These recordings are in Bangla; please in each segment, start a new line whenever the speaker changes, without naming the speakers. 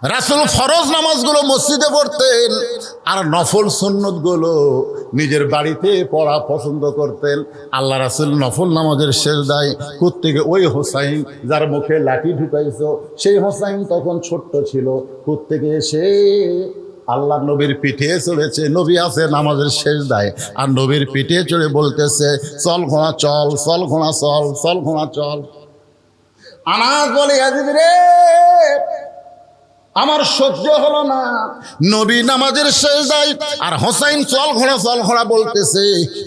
রাসূল ফরজ নামাজগুলো মসজিদে পড়তেন আর নফল সুন্নতগুলো নিজের বাড়িতে পড়া পছন্দ করতেন। আল্লাহ রাসূল নফল নামাজের সেজদায় কোত্থেকে ওই হোসাইন যার মুখে লাঠি ঢুকাইছো সেই হোসাইন তখন ছোট্ট ছিল, কোত্থেকে এসে আল্লাহ নবীর পিঠে চড়েছে। নবী আছে নামাজের সেজদায় আর নবীর পিঠে চড়ে বলতেছে, চল ঘোড়া চল, চল ঘোড়া চল, চল ঘোড়া চল। আনাস বলে, ইয়াজিদ রে আমার সহ্য হলো না, নবী নামাজের সেজদায় আর হোসাইন চল ঘোড়া বলতেছে।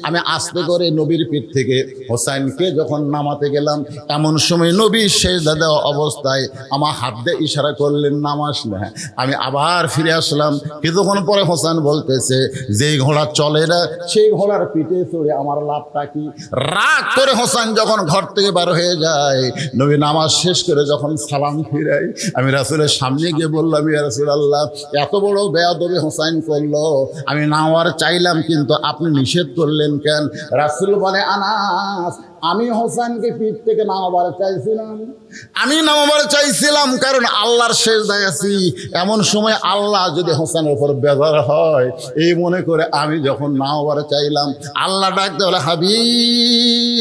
আমি আস্তে করে নবীর পিঠ থেকে হোসাইনকে যখন নামাতে গেলাম, এমন সময় নবী সেজদা দেওয়া অবস্থায় আমার হাত দিয়ে ইশারা করলেন নামাস না। আমি আবার ফিরে আসলাম। কিছুক্ষণ পরে হোসাইন বলতেছে, যেই ঘোড়া চলে না সেই ঘোড়ার পিঠে চড়ে আমার লাভটা কি? রাগ করে হোসাইন যখন ঘর থেকে বার হয়ে যায়, নবী নামাজ শেষ করে যখন সালাম ফিরাই, আমি রাসূলের সামনে গিয়ে বললাম, ইয়া রাসূলুল্লাহ, এত বড় বেয়াদবি হোসাইন করলো, আমি নামার চাইলাম কিন্তু আপনি নিষেধ করলেন কেন? রাসূল বলে, আনাস, আমি হোসাইনকে পিঠ থেকে নামাবার চাইছিলাম, আমি নামাবার চাইছিলাম কারণ আল্লাহর সেজদায় আছি। এমন সময় আল্লাহ যদি হোসেনের উপর বেজার হয় এই মনে করে আমি যখন নামাবার চাইলাম, আল্লাহ ডাকতে বলে, হাবিব,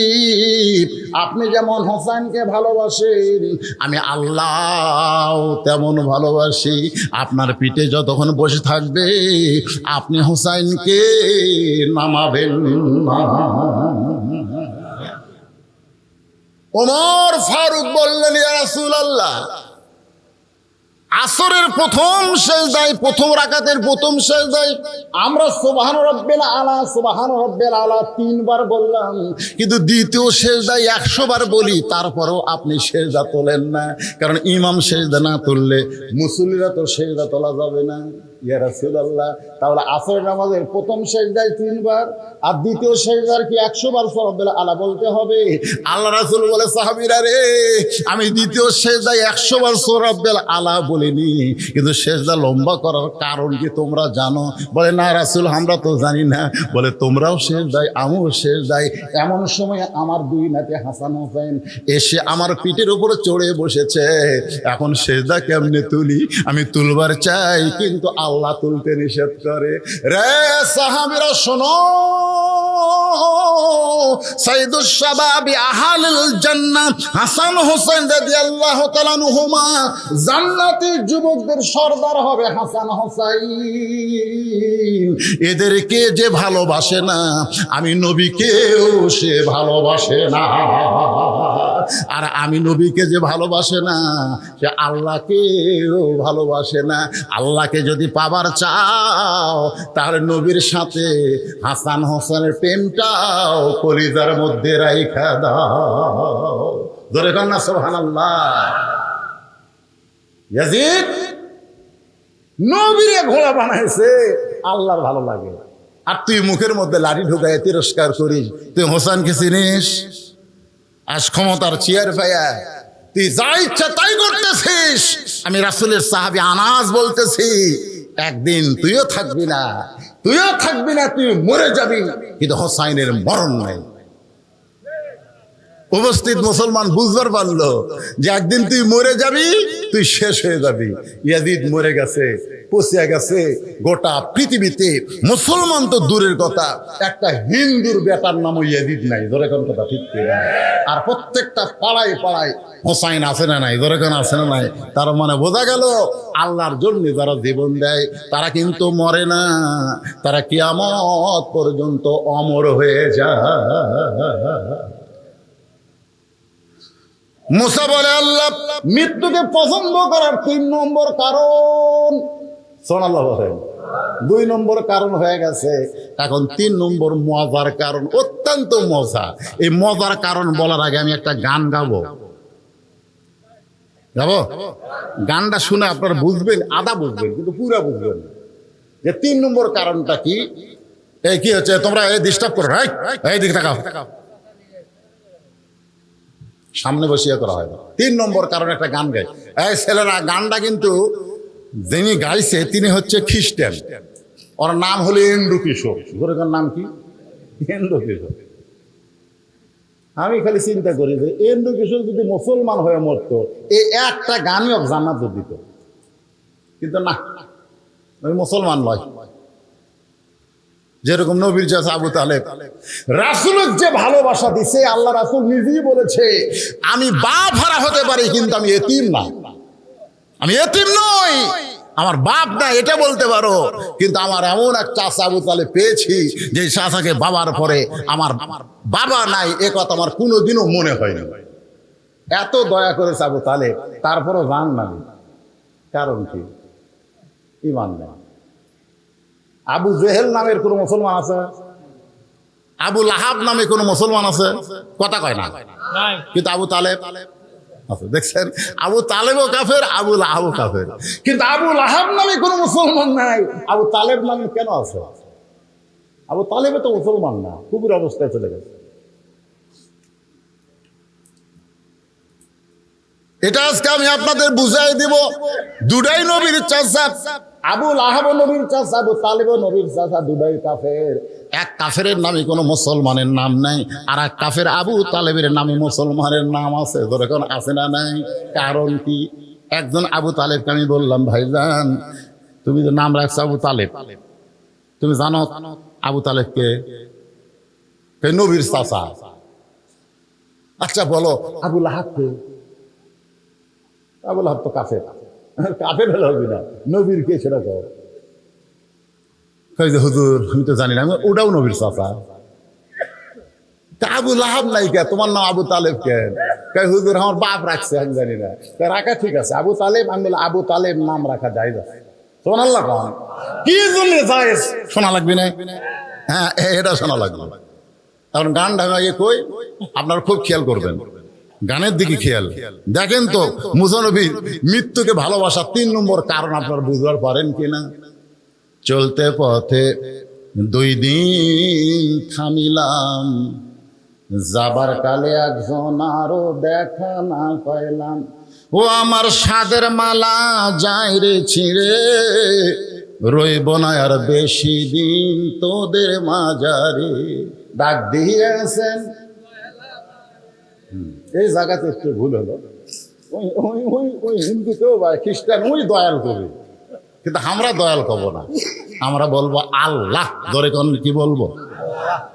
আপনি যেমন হোসেনকে ভালোবাসেন আমি আল্লাহ তেমন ভালোবাসি। আপনার পিঠে যতক্ষণ বসে থাকবে আপনি হোসেনকে নামাবেন না। ওমর ফারুক বললেন, ইয়া রাসূলুল্লাহ, আসরের প্রথম সেজদায়, প্রথম রাকাতের প্রথম সেজদায় আমরা সুবহান রাব্বিল আলা, সুবহান রাব্বিল আলা 3 বার বললাম, কিন্তু দ্বিতীয় সেজদায় 100 বার বলি, তারপরেও আপনি সেজদা তোলেন না। কারণ ইমাম সেজদা না তুললে মুসল্লিরা তো সেজদা তোলা যাবে না। ইয়া রাসূলুল্লাহ, তাহলে আসরের নামাজের প্রথম সেজদায় 3 বার আর দ্বিতীয় সেজদার কি 100 বার রাব্বিল আলা বলতে হবে? আল্লাহ রাসূল বলে, সাহাবীরা রে, আমি দ্বিতীয় সেজদায় 100 বার রাব্বিল আলা বলিনি, কিন্তু সেজদা লম্বা করার কারণ কি তোমরা জানো? বলে, না রাসূল, আমরা তো জানি না। বলে, তোমরাও সেজদায় আমিও সেজদায়। এমন সময় আমার 2 নাতি হাসান হোসেন এসে আমার পিঠের উপরে চড়ে বসেছে। এখন সেজদা কেমনে তুলি? আমি তুলবার চাই কিন্তু আল্লাহ তুলতে নিষেধ করে। রে সাহাবীরা শোনো, সাইয়্যিদুশ শাবাবি আহলিল জান্নাহ হাসান হোসেন রাদিয়াল্লাহু তাআলা আনহুমা জান্নাতের যুবকদের সর্দার হবে হাসান হোসেন। এদেরকে যে ভালোবাসে না আমি নবীকেও সে ভালোবাসে না, আর আমি নবীকে যে ভালোবাসে না সে আল্লাহকেও ভালোবাসে না। আল্লাহকে যদি পাবার চাও তাহলে নবীর সাথে হাসান হোসেনের প্রেমটাও কলিজার মধ্যে রাইখা দাও। ধরে কর না সুবহানাল্লাহ। ইয়াজিদ নবীরে ঘোড়া বানাইছে, আল্লাহর ভালো লাগে, আর তুই মুখের মধ্যে লাঠি ঢুকায় তিরস্কার করিস। তুই হোসেনকে চিনিস? আজ ক্ষমতার চেয়ার পায়া তুই যা ইচ্ছা তাই করতেছিস। আমি রাসূলের সাহাবী আনাস বলতেছি, একদিন তুইও থাকবি না, তুই মরে যাবি, কিন্তু হোসাইনের মরণ নাই। উপস্থিত মুসলমান বুঝবার পারলো যে একদিন তুই মরে যাবি, তুই শেষ হয়ে যাবি। ইয়াজিদ মরে গেছে, পচিয়া গেছে। গোটা পৃথিবীতে মুসলমান তো দূরের কথা, একটা হিন্দুর বেটার নামও ইয়াজিদ নাই। ধরে কোন কথা ঠিক না? আর প্রত্যেকটা পাড়ায় পাড়ায় হোসাইন আছে না নাই? ধরে কোন আছে না নাই? তার মানে বোঝা গেল আল্লাহর জন্য যারা জীবন দেয় তারা কিন্তু মরে না, তারা কিয়ামত পর্যন্ত অমর হয়ে যায়। মুসা বলে, আল্লাহ মৃত্যুকে পছন্দ করার 3 নম্বর কারণ, সুবহানাল্লাহ বলেন, 2 নম্বর কারণ হয়ে গেছে, এখন 3 নম্বর মজার কারণ, অত্যন্ত মজা। এই মজার কারণ বলার আগে আমি একটা গান গাবো। গানটা শুনে আপনারা বুঝবেন, আধা বুঝবেন কিন্তু পুরা বুঝবেন যে 3 নম্বর কারণটা কি। এই কি হচ্ছে, তোমরা ডিস্টার্ব করো, এই দিকে তাকাও, সামনে বসিয়ে করা হয় না। 3 নম্বর কারণ একটা গান গায়। এই ছেলেরা, গানটা কিন্তু যিনি গাইছে তিনি হচ্ছে খ্রিস্টান, ওর নাম হলো এন্ড্রু কিশোর। গোরের নাম কি? এন্ড্রু কিশোর। আমি খালি চিন্তা করি যে এন্ড্রু কিশোর যদি মুসলমান হয়ে মরতো, এই একটা গানই জান্নাত দিত। কিন্তু না, ওই মুসলমান নয়। যেরকম নবীর চাচা আবু তালেব, রাসূলের যে ভালোবাসা দিছে, আল্লাহ রাসূল নিজেই বলেছে আমি বাপ হারা হতে পারি কিন্তু আমি এতিম না, আমি এতিম নই, আমার বাপ না এটা বলতে পারো, কিন্তু আমার এমন এক চাচা আবু তালেব পেয়েছি যে চাচাকে বাবার পরে আমার বাবা নাই এ কথা আমার কোনোদিনও মনে হয়নি। এত দয়া করেছে আবু তালেব, তারপরও জান না। কারণ কি? ঈমান নেই। আবু জেহেল নামের কোন মুসলমান আছে? আবু লাহাব নামে কোন মুসলমান আছে? কথা কয় না, কিন্তু আবু তালেব আছে। দেখছেন, আবু তালেবও কাফের, আবু লাহাবও কাফের, কিন্তু আবু লাহাব নামে কোন মুসলমান নাই। আবু তালেব নামে কেন আছে? আবু তালেবে তো মুসলমান না, খুবই অবস্থায় চলে গেছে। এটা আজকে আমি আপনাদের বুঝাই দিব। দুটাই নবীর চাচা, আবু লাহাব নবীর চাচা, আবু তালেব নবীর চাচা, দুটাই কাফের। এক কাফেরের নামে কোনো মুসলমানের নাম নাই, আর এক কাফের আবু তালেবের নামে মুসলমানের নাম আছে। যখন আছে না নাই, কারণ কি? একজন আবু তালেবকে আমি বললাম, ভাইজান তুমি যে নাম রাখছো আবু তালেব, তুমি জানো আবু তালেবকে? নবীর চাচা। আচ্ছা বলো আবু লাহাবকে? আবু লাহাব তো কাফের। কাফের হলে হবে না, নবীর কে সেটা কও। যে হুজুর আমি তো জানি না, ওটাও নবীর চাচা। আবু লাহাব নাই কে? তোমার নাম আবু তালেব কেন? হুজুর আমার বাপ রাখছে, আমি জানি না। রাখা ঠিক আছে, আবু তালেব। আমি বলি আবু তালেব নাম রাখা যায় না। শোনাল্লাহ কন কি জন্য যায়? শোনা লাগবে না? হ্যাঁ, এটা শোনা লাগবে। কারণ গান ঢাকাইয়ে কই, আপনারা খুব খেয়াল করবেন গানের দিকে খেয়াল। দেখেন তো মুসা নবীর মৃত্যুকে ভালোবাসা 3 নম্বর কারণ আপনারা বুঝবার পারেন কিনা? চলতে পথে 2 দিন থামিলাম, যাবার কালে একজন আরো দেখা না পাইলাম। ও আমার সাদের মালা যায় রে ছিঁড়ে, রইব না আর বেশি দিন তোদের মাঝারে। ডাক দিয়েছেন। এই জায়গাতে একটু ভুল হলো, ওই হিন্দু তো বা খ্রিস্টান ওই দয়াল কবি, কিন্তু আমরা দয়াল কব না, আমরা বলবো আল্লাহ। ধরে কোন কি বলবো?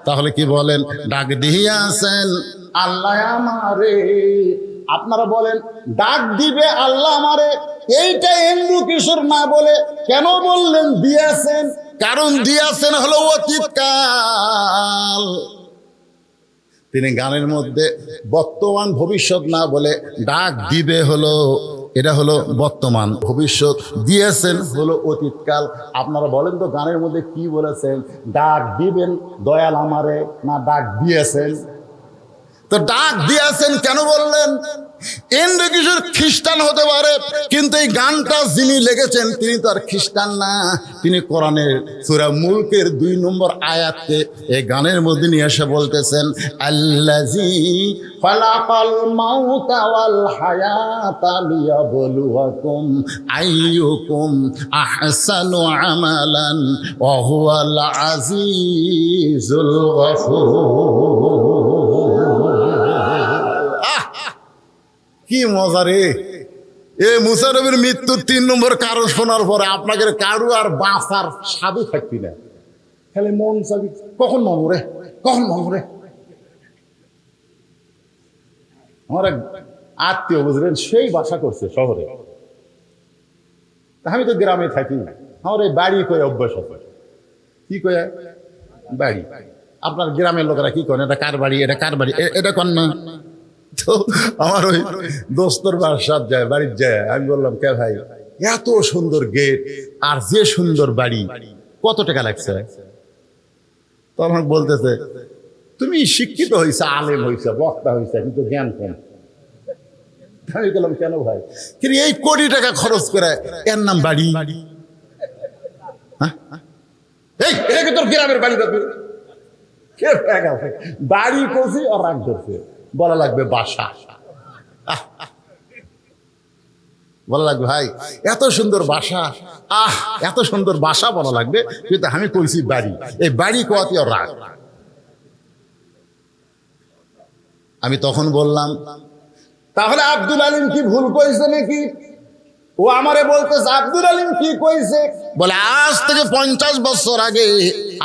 তাহলে কি বলেন? ডাক দিয়েছেন আল্লাহ আমারে। আপনারা বলেন ডাক দিবে আল্লাহ আমারে, এইটা হিন্দু কিশোর না বলে কেন বললেন দিয়েছেন? কারণ দিয়েছেন হলো অতীতকাল। তিনি গানের মধ্যে বর্তমান ভবিষ্যৎ না বলে ডাক দিবে হলো, এটা হলো বর্তমান, ভবিষ্যৎ দিয়েছেন হলো অতীতকাল। আপনারা বলেন তো গানের মধ্যে কি বলেছেন? ডাক দিবেন দয়াল আমারে, না ডাক দিয়েছেন? তো ডাক দিয়েছেন কেন বললেন? ইন্দ্র কিশোর খ্রিস্টান হতে পারে, কিন্তু এই গানটা যিনি লিখেছেন তিনি তো আর খ্রিস্টান না। তিনি কোরআনের সূরা মুলকের 2 নম্বর আয়াতে এই গানের মধ্যে নিয়ে এসে বলতেছেন, আল্লাযী খালাকাল মাউতা ওয়াল হায়াতা লিয়াবলুয়াকুম আইয়ুকুম আহসানু আমালান ওয়া হুয়াল আজিজুল গফুর। কি মজা রে! এ মুসা নবীর মৃত্যুর 3 নম্বর কারণ শোনার পরে আপনাকে কারু আর বাঁচার স্বাদই থাকবি না, খালি মন চাবি কখন মমরে, কখন মমরে। আমার এক আত্মীয় বুঝলেন, সেই বাসা করছে শহরে, আমি তো গ্রামে থাকি। আমার এই বাড়ি কয়ে অভ্যাস আছে। কি কয়ে বাড়ি? আপনার গ্রামের লোকেরা কি করেন? এটা কার বাড়ি, এটা কার বাড়ি, এটা কন না। তো আমার ওই দোস্তর বাসার যায়, বাড়ির যায়, আমি বললাম কে ভাই এত সুন্দর গেট আর যে সুন্দর বাড়ি, কত টাকা লাগছে? তো আমার বলতেছে তুমি শিক্ষিত হয়েছে, আলেম হয়েছে, বক্তা হয়েছে, কিন্তু জ্ঞান কম। আমি বললাম কেন ভাই? কিন্তু এই কোটি টাকা খরচ করে এর নাম বাড়ি? এই এটা কি তোর গ্রামের বাড়ি? বাড়ি করছি আর রাগ করছে, বলা লাগবে বাসা। বলা লাগবে ভাই এত সুন্দর বাসা, এত সুন্দর বাসা বলা লাগবে, কিন্তু আমি কইছি বাড়ি। এই বাড়ি কোয়াতে আর রাগ। আমি তখন বললাম তাহলে আব্দুল আলিম কি ভুল করেছে নাকি? ও আমারে বলতেছে আব্দুল আলিম কি কইছে, বলে আজ থেকে 50 বছর আগে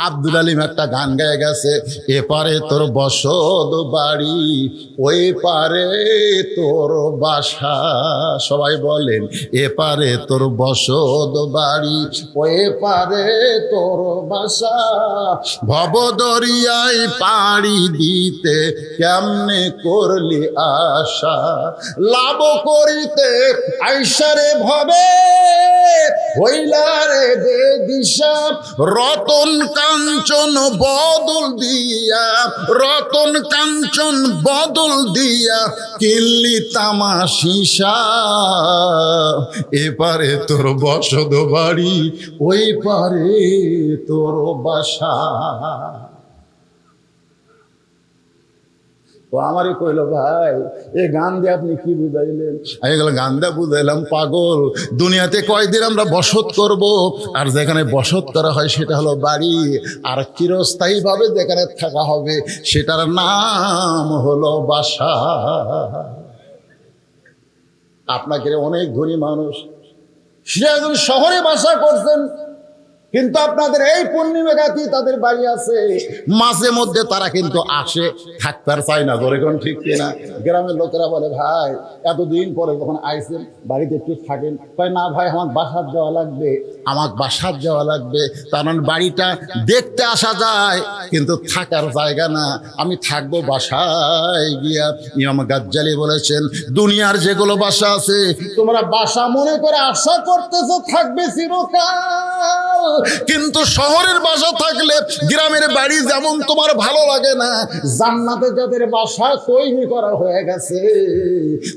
আব্দুল আলিম একটা গান গায়ে গেছে, এপারে তোর বসত বাড়ি ওই পারে তোর বাসা। সবাই বলেন, এপারে তোর বসত বাড়ি ওই পারে তোর বাসা, ভব দরিয়ায় পাড়ি দিতে কেমনে করলি আশা, লাভ করিতে আইসারে ভবে হইলারে দে দিশা, রতন কাঞ্চন বদল দিয়া, রতন কাঞ্চন বদল দিয়া কিনলি তামাশিসা, এপারে তোর বসত বাড়ি ওই পারে তোর বাসা। তো আমারই কইল, ভাই এ গান দিয়ে আপনি কি বুঝাইলেন? আমি গেল গান দিয়ে বুঝাইলাম, পাগল, দুনিয়াতে কয়দিন আমরা বসত করব, আর যেখানে বসত করা হয় সেটা হলো বাড়ি, আর চিরস্থায়ীভাবে যেখানে থাকা হবে সেটার নাম হলো বাসা। আপনাকে অনেক ধনী মানুষ সে একজন শহরে বাসা করছেন, কিন্তু আপনাদের এই পূর্ণিমাঘাতি তাদের বাড়ি আছে, মাঝে মধ্যে তারা কিন্তু আসে, থাকতে আর চায় না। ধরে কোন ঠিক কিনা? গ্রামের লোকেরা বলে, ভাই এতদিন পরে যখন আইসেন বাড়িতে একটু থাকেন। কয় না ভাই, আমার বাসার যাওয়া লাগবে, আমার বাসার যাওয়া লাগবে। কারণ বাড়িটা দেখতে আসা যায় কিন্তু থাকার জায়গা না, আমি থাকবো বাসায় গিয়া। ইমাম গাজ্জালি বলেছেন, দুনিয়ার যেগুলো বাসা আছে তোমরা বাসা মনে করে আশা করতেছো থাকবে চিরকাল, কিন্তু শহরের বাসা থাকলে গ্রামের বাড়ি যেমন তোমার ভালো লাগে না, জান্নাতে যাদের বাসা তৈরি করা হয়ে গেছে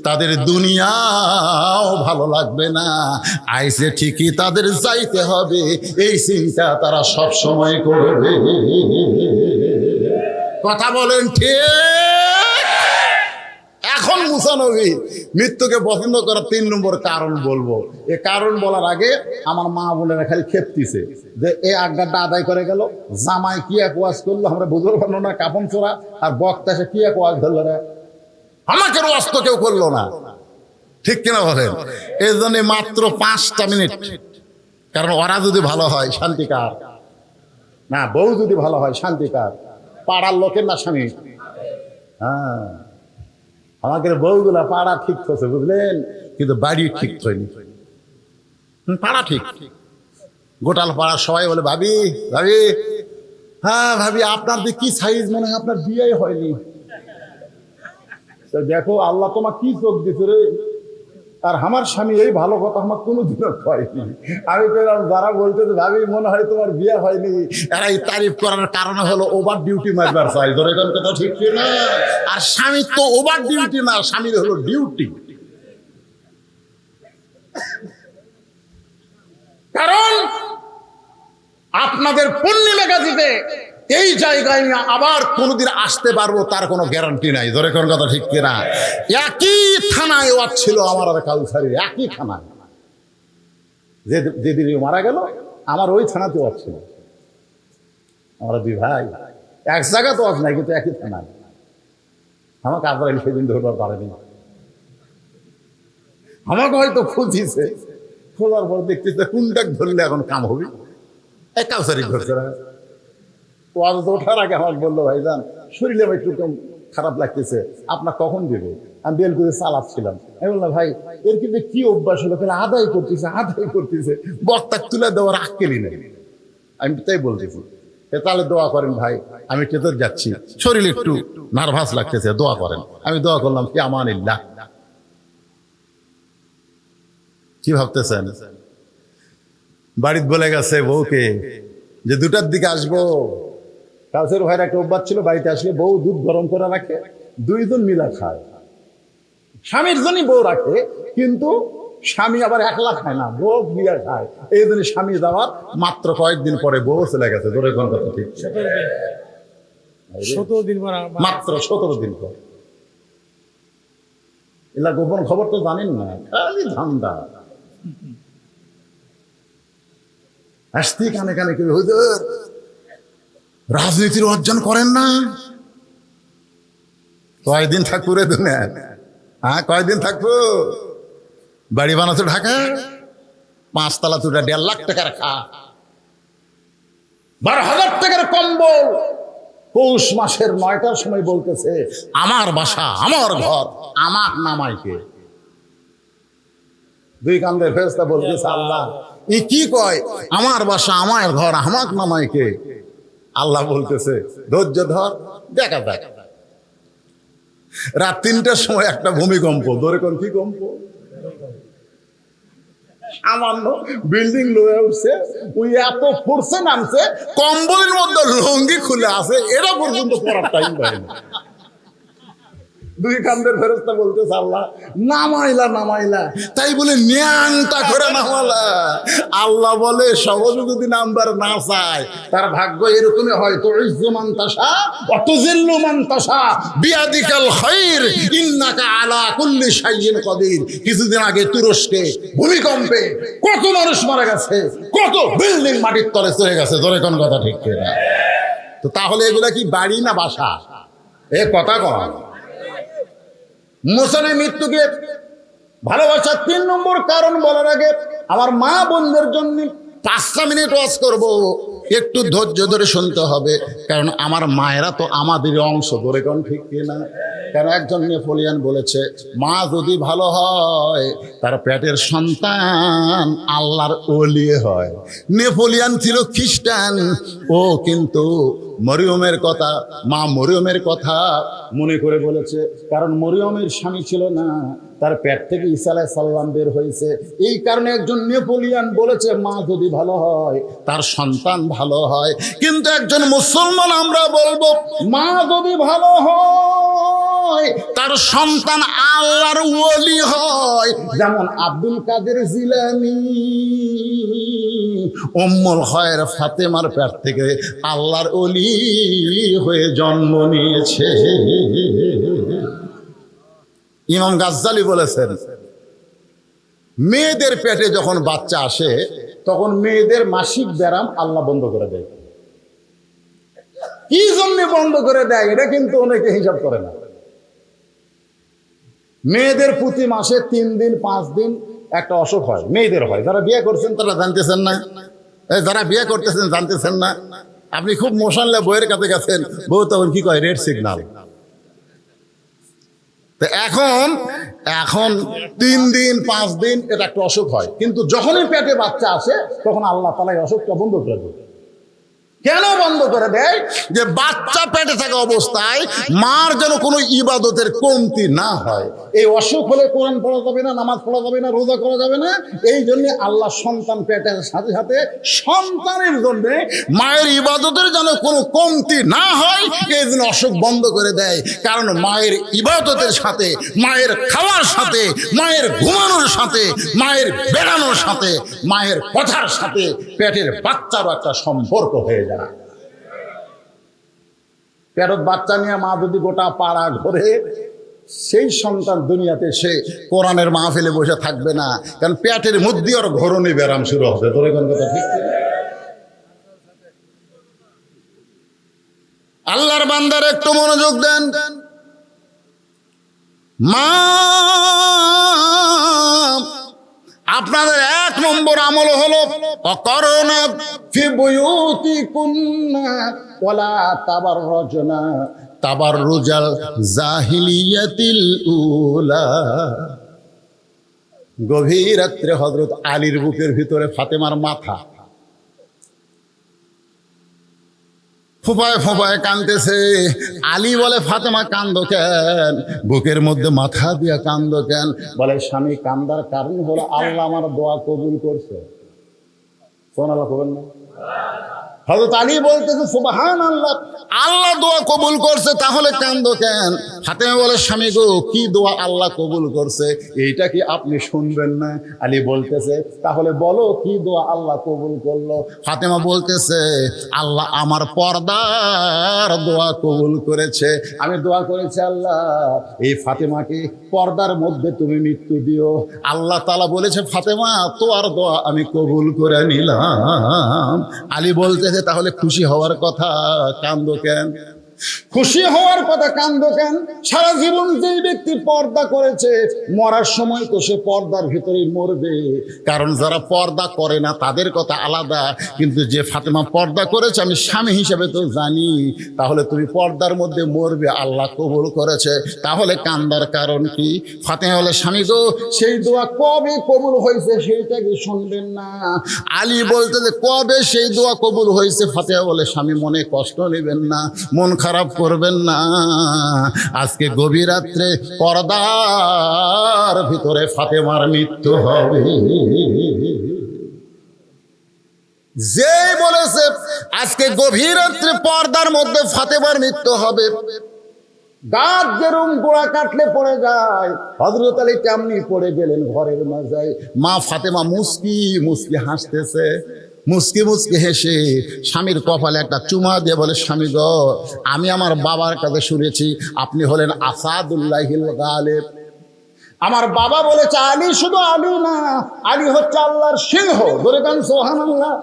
তাদের দুনিয়াও ভালো লাগবে না। আইসে ঠিকই তাদের যাইতে হবে, এই চিন্তা তারা সব সময় করবে। কথা বলেন ঠিক? এখন মুসা নবী মৃত্যুকে পছন্দ করার 3 নম্বর কারণ বলবো। এ কারণ বলার আগে আমার মা বোনেরা খালি খেপতিছে যে এই আজ্ঞাটা আদায় করে গেল, জামাই কি এক ওয়াজ করলো আমরা বুঝতে পারলো না, কাপন চোরা, আর বক্তা সে কি এক ওয়াজ ধরলো না, আমাকে ওয়াজ তো কেউ করলো না। ঠিক কিনা বলেন? এই জন্য মাত্র 5টা মিনিট, কারণ ওরা যদি ভালো হয় শান্তিকার, না বউ যদি ভালো হয় শান্তিকার, পাড়ার লোকের না স্বামী। হ্যাঁ, আমাদের বউগুলা পাড়া ঠিক হচ্ছে বুঝলেন, কিন্তু বাড়ি ঠিক হয়নি। পাড়া ঠিক, গোটাল পাড়া সবাই বলে, ভাবি ভাবি, হ্যাঁ ভাবি আপনার যে কি সাইজ, মনে হয় আপনার বিয়ে হয়নি। দেখো আল্লাহ তোমার কি চোখ দিতে রে, আর আমার স্বামী এই ভালো কথা আমার কোনোদিনও হয়নি। আমি পেলাম যারা বলতে ভাবি মনে হয় তোমার বিয়ে হয়নি, এরা এই তারিফ করার কারণে হলো ওভার ডিউটি মারবার চাই। ধরে কোন কথা ঠিক না? আর স্বামীর তো ওভার ডিউটি না, স্বামীর হলো ডিউটি। কারণ আপনাদের পূর্ণিমাঘাতিতে এই জায়গায় আবার কোনোদিন আসতে পারবো তার কোনো গ্যারান্টি নাই। ধরে কোন কথা ঠিক কিনা? একই থানায় ওয়াজ ছিল আমার আর কাউসারির, একই থানায়। যেদিন মারা গেল আমার ওই থানাতে ওয়াজ ছিল। আমরা 2 ভাই, এক জায়গা তো ওয়াজ নাই, কিন্তু একই থানায়। আমাকে আজরাইল সেদিন ধরবার পারেনি, আমাকে হয়তো খুঁজিছে, খোঁজার পর দেখতেছে কোনটা ধরলে এখন কাম হবে, এক কাউসারি ধরছে না। ওয়াজ ওঠার আগে আমাকে বললো, ভাইজান শরীরে একটু খারাপ লাগতেছে, আপনার কখন দেবে? আমি বেল করে চালাচ্ছিলাম। আমি বললাম, ভাই এর কিন্তু কি অভ্যাস হলো, আদায় করতেছে বক্তা তুলে দেওয়ার আক্কেলই নেই। আমি তাই বলতেছি, তাহলে দোয়া করেন ভাই, আমি টেতর যাচ্ছি, শরীর একটু নার্ভাস লাগতেছে, দোয়া করেন। আমি দোয়া করলাম, কি আমানিল্লাহ। কি ভাবতেছেন? বাড়িতে বলে গেছে বউকে যে 2টার দিকে আসবো। কাউসের ভাইয়ের একটা অভ্যাস ছিল, বাড়িতে আসলে বউ দুধ গরম করে রাখে, 2 জন মিলা খায়। স্বামীর জন্যই বউ রাখে, কিন্তু স্বামী আবার একলা খায় না, বউ মিলা খায়। এই জন্য স্বামী যাওয়ার মাত্র কয়েকদিন পরে বউ চলে গেছে। ধরে কোন কথা ঠিক?
17 দিন পর,
মাত্র 17 দিন পর। এলা গোপন খবর তো জানেন না, খালি ধান্দা। আসতে কানে কানে কেউ হুজুর রাজনীতির অর্জন করেন না, কয়দিন থাকবো রে দুনিয়া? হ্যাঁ, কয়দিন থাকবো? বাড়ি বানাতো ঢাকা, 5 তলা দুটা 1.5 লাখ টাকার খাট, 12,000 টাকার কম্বল। পৌষ মাসের 9টার সময় বলতেছে আমার বাসা, আমার ঘর, আমার নামাইকে। 2 কান্দের ফেরেশতা বলতেছে আল্লাহ ই কি কয়, আমার বাসা, আমার ঘর, আমার নামাইকে। আল্লাহ বলতেছে ধৈর্য ধর, দেখা দেখ। রাত 3টার সময় একটা ভূমিকম্প, ধরে কোন কি কম্প, সামান্য বিল্ডিং লয়ে উঠছে, ওই এত ফোর্সে নামছে, কম্বলের মধ্যে লুঙ্গি খুলে আছে, এটা পর্যন্ত পড়ার টাইম পায়নি। 2 কান্দের ফেরেশতা বলতেছে আল্লাহ নামাইলা, তাই বলে ন্যাংটা করে নামালা। আল্লাহ বলে সহজে যদি নাম্বার না চায়, তার ভাগ্য এরকমই হয়, তো ইজ্জু মান তাশা ওয়া তুযিল্লু মান তাশা বিয়াদিকাল খায়র ইন্নাকা আলা কুল্লি শাইইন কাদির। কিছুদিন আগে তুরস্কে ভূমিকম্পে কত মানুষ মারা গেছে, কত বিল্ডিং মাটির তলে চলে গেছে, জোরে কোন কথা ঠিক কিনা? তো তাহলে এগুলা কি বাড়ি না বাসা? এ কথা কন। মুসলিম মৃত্যুকে ভালোবাসার 3 নম্বর কারণ বলার আগে আমার মা বোনদের জন্য 5টা মিনিট ওয়াজ করব, একটু ধৈর্য ধরে শুনতে হবে, কারণ আমার মায়েরা তো আমাদের অংশ, ধরে কোন ঠিক কিনা? কারণ একজন নেপোলিয়ান বলেছে মা যদি ভালো হয় তার পেটের সন্তান আল্লাহর ওলি হয়। নেপোলিয়ান ছিল খ্রিস্টান, ও কিন্তু মরিয়মের কথা, মা মরিয়মের কথা মনে করে বলেছে, কারণ মরিয়মের স্বামী ছিল না, তার পেট থেকে ঈসা আলাইহিস সালাম বের হয়েছে। এই কারণে একজন নেপোলিয়ান বলেছে মা যদি ভালো হয় তার সন্তান ভালো হয়। কিন্তু একজন মুসলমান আমরা বলবো মা যদি ভালো হয় তার সন্তান আল্লাহর ওলি হয়। যেমন আব্দুল কাদের জিলানী উম্মুল খায়র ফাতেমার পেট থেকে আল্লাহর ওলি হয়ে জন্ম নিয়েছে। ইমাম গাজ্জালি বলেছেন মেয়েদের পেটে যখন বাচ্চা আসে তখন মেয়েদের মাসিক ব্যারাম আল্লাহ বন্ধ করে দেয়। কি জন্য বন্ধ করে দেয় এটা কিন্তু অনেকে হিসাব করে না। মেয়েদের প্রতি মাসে 3 দিন 5 দিন একটা অসুখ হয়, মেয়েদের হয়। যারা বিয়ে করছেন তারা জানতেছেন না, যারা বিয়ে করতেছেন জানতেছেন না। আপনি খুব মশাল্লা বইয়ের কাছে গেছেন, বউ তখন কি কয় রেড সিগন্যাল। তো এখন 3 দিন 5 দিন এটা একটা অসুখ হয়, কিন্তু যখনই পেটে বাচ্চা আসে তখন আল্লাহ তাআলা এই অসুখটা বন্ধ করে দেয়। কেন বন্ধ করে দেয়? যে বাচ্চা পেটে থাকা অবস্থায় মার যেন কোনো ইবাদতের কমতি না হয়। এই অসুখ হলে কোরআন পড়া যাবে না, নামাজ পড়া যাবে না, রোজা করা যাবে না। এই জন্য আল্লাহ সন্তান পেটের সাথে সাথে সন্তানের জন্য মায়ের ইবাদতের যেন কোনো কমতি না হয়, এই জন্য অসুখ বন্ধ করে দেয়। কারণ মায়ের ইবাদতের সাথে, মায়ের খাওয়ার সাথে, মায়ের ঘুমানোর সাথে, মায়ের বেড়ানোর সাথে, মায়ের কথার সাথে পেটের বাচ্চারও একটা সম্পর্ক হয়ে যায়। পেটত বাচ্চা নিয়ে মা যদি গোটা পাড়া ঘরে, সেই সন্তান দুনিয়াতে সে কোরআনের মাহফিলে বসে থাকবে না, কারণ পেটের মধ্যে ওর ঘরণী ব্যারাম শুরু হবে। তোর কোন কথা ঠিক? আল্লাহর বান্দার একটু মনোযোগ দেন। মা আপনাদের 1 নম্বর আমল হলো অকরনা ফি বুয়ুতিকুন্না ওয়ালা তাবাররুজনা তাবাররুজাল জাহিলিয়াতিল উলা। গভীর রাত্রে হযরত আলীর বুকের ভিতরে ফাতেমার মাথা, ফোঁপায় ফোঁপায় কাঁদতেছে। আলী বলে ফাতেমা কান্দো কেন? বুকের মধ্যে মাথা দিয়া কান্দো কেন? বলে স্বামী কান্দার কারণ হলো আল্লাহ আমার দোয়া কবুল করছে। সুবহানাল্লাহ কবেন না? হযরত আলী বলতেছে সুবহানাল্লাহ, আল্লাহ দোয়া কবুল করছে, তাহলে কান্দো কেন? ফাতেমা বলে স্বামী গো, কি দোয়া আল্লাহ কবুল করছে এইটা কি আপনি শুনবেন না? আলী বলতেছে তাহলে বলো কি দোয়া আল্লাহ কবুল করলো? ফাতেমা বলতেছে আল্লাহ আমার পর্দার দোয়া কবুল করেছে। আমি দোয়া করেছি আল্লাহ এই ফাতেমাকে পর্দার মধ্যে তুমি মৃত্যু দিও। আল্লাহ তাআলা বলেছে ফাতেমা তোমার দোয়া আমি কবুল করে নিলাম। আলী বলতেছে তাহলে খুশি হওয়ার কথা, কান্দো কেন? খুশি হওয়ার কথা কান্দো কেন? সারা জীবন যেই ব্যক্তি পর্দা করেছে মরার সময় তো সে পর্দার ভিতরেই মরবে। কারণ যারা পর্দা করে না তাদের কথা আলাদা, কিন্তু যে ফাতেমা পর্দা করেছে আমি স্বামী হিসেবে তো জানি, তাহলে তুমি পর্দার মধ্যে মরবে, আল্লাহ কবুল করেছে, তাহলে কান্দার কারণ কি? ফাতেমা বলে স্বামী গো, সেই দোয়া কবে কবুল হয়েছে সেইটা কি শুনবেন না? আলী বলতে যে কবে সেই দোয়া কবুল হয়েছে? ফাতেমা বলে স্বামী মনে কষ্ট নেবেন না, মন খারাপ করবেন না, আজকে গভীর রাত্রে পর্দার ভিতরে ফাতেমার মৃত্যু হবে। যে বলেছে আজকে গভীর রাত্রে পর্দার মধ্যে ফাতেমার মৃত্যু হবে, গাছ যেরকম গোড়া কাটলে পড়ে যায়, হযরত আলী কেমনি পড়ে গেলেন ঘরের মাঝে। মা ফাতেমা মুস্কি মুস্কি হাসতেছে, মুস্কি মুস্কি হেসে স্বামীর কপালে একটা চুমা দিয়ে বলে স্বামী গো, আমি আমার বাবার কাছে শুনেছি আপনি হলেন আসাদুল্লাহিল গালিব। আমার বাবা বলেছে আলী শুধু আলী না, আলী হচ্ছে আল্লাহর সিংহ। ধরে গান সুবহানাল্লাহ।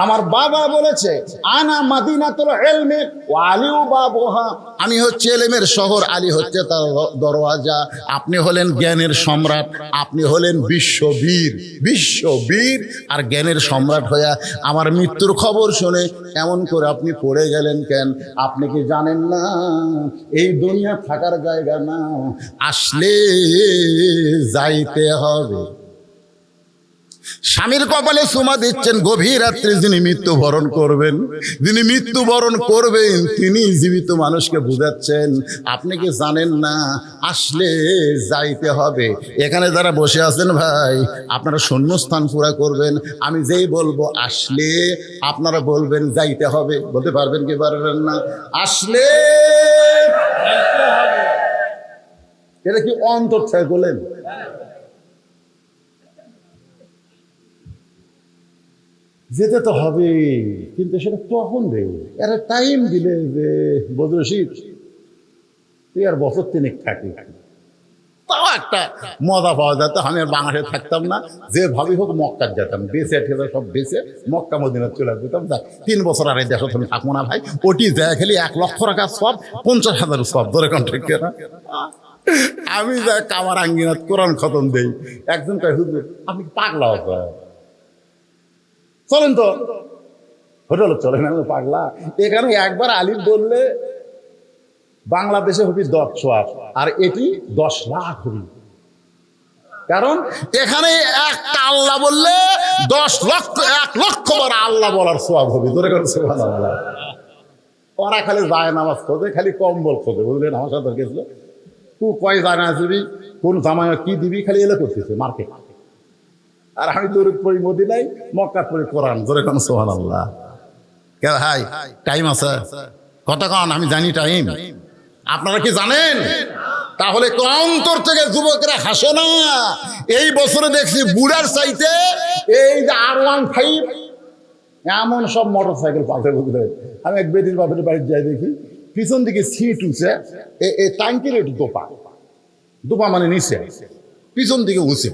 আমার বাবা বলেছে আনা মাদিনাতুল ইলমি ওয়া আলিউ বাবুহা, আমি হচ্ছে ইলমের শহর, আলী হচ্ছে তার দরওয়াজা। আপনি হলেন জ্ঞানের সম্রাট, আপনি হলেন বিশ্ববীর, বিশ্ববীর আর জ্ঞানের সম্রাট হইয়া আমার মৃত্যুর খবর শুনে এমন করে আপনি পড়ে গেলেন কেন? আপনি কি জানেন না এই দুনিয়া থাকার জায়গা না, আসলে যাইতে হবে। স্বামীর কপালে চুমা দিচ্ছেন, গভীর রাত্রে যিনি মৃত্যুবরণ করবেন, যিনি মৃত্যুবরণ করবেন তিনি জীবিত মানুষকে বুঝাচ্ছেন আপনি কি জানেন না আসলে যাইতে হবে। এখানে যারা বসে আছেন ভাই, আপনারা শূন্যস্থান পুরা করবেন, আমি যেই বলবো আসলে আপনারা বলবেন যাইতে হবে। বলতে পারবেন কি পারবেন না? আসলে এটা কি অন্তর থেকে বলেন? যেতে তো হবে, কিন্তু সেটা কখন দেবে? এরা টাইম দিলে যে বদরশিদ তুই আর বছর তিনেক থাকি, তাও একটা মজা পাওয়া যেত। আমি আর বাংলাদেশে থাকতাম না, যে ভাবি হোক মক্কার যেতাম, বেঁচে ঠেলে সব বেঁচে মক্কা মদিনা চলে যেতাম। 3 বছর আর এই দেশে তুমি থাকবো না ভাই, ওটি যায় খালি 1 লক্ষ টাকা সব, 50,000 সব, ধরে কোন ঠিক না? আমি যা কামার আঙ্গিনাত কোরআন খতম দেই, একজন কয় হুজুর আপনি পাগলা হতো, চলেন তো হোটেল, চলেন আমি পাগলা। এখানে একবার আলিফ বললে বাংলাদেশে হবি 10 সোয়াব, আর এটি 10 লাখ হবি। কারণ এখানে একটা আল্লাহ বললে 10 লক্ষ, 1 লক্ষ বার আল্লাহ বলার সোয়াব হবে। ধরে করে সুবহানাল্লাহ। ওরা খালি যায় নামাজ খোঁজে, খালি কম্বল খোঁজে, বুঝলেন? আমার সাথে গেছিল, তুই কয় জানা দিবি, কোন জামাই কি দিবি, খালি এলে করতেছে মার্কেট। আর আমি দৌড় পড়ি মদিনায়, মক্কা পড়ি কোরআন। ধরে কোন সুবহানাল্লাহ। কে ভাই টাইম আছে কতক্ষণ? আমি জানি টাইম, আপনারা কি জানেন? তাহলে অন্তর থেকে যুবকরা হাসে না। এই বছরে দেখছি বুড়ার চাইতে এই যে R15 এমন সব মোটর সাইকেল পাল্টে বুঝলে। আমি এক বেদির বাপের বাড়ির যাই, দেখি পিছন দিকে সিট উঁচে, এই টাঙ্কির একটু দোপা, দোপা মানে নিচে, পিছন দিকে উঁচে।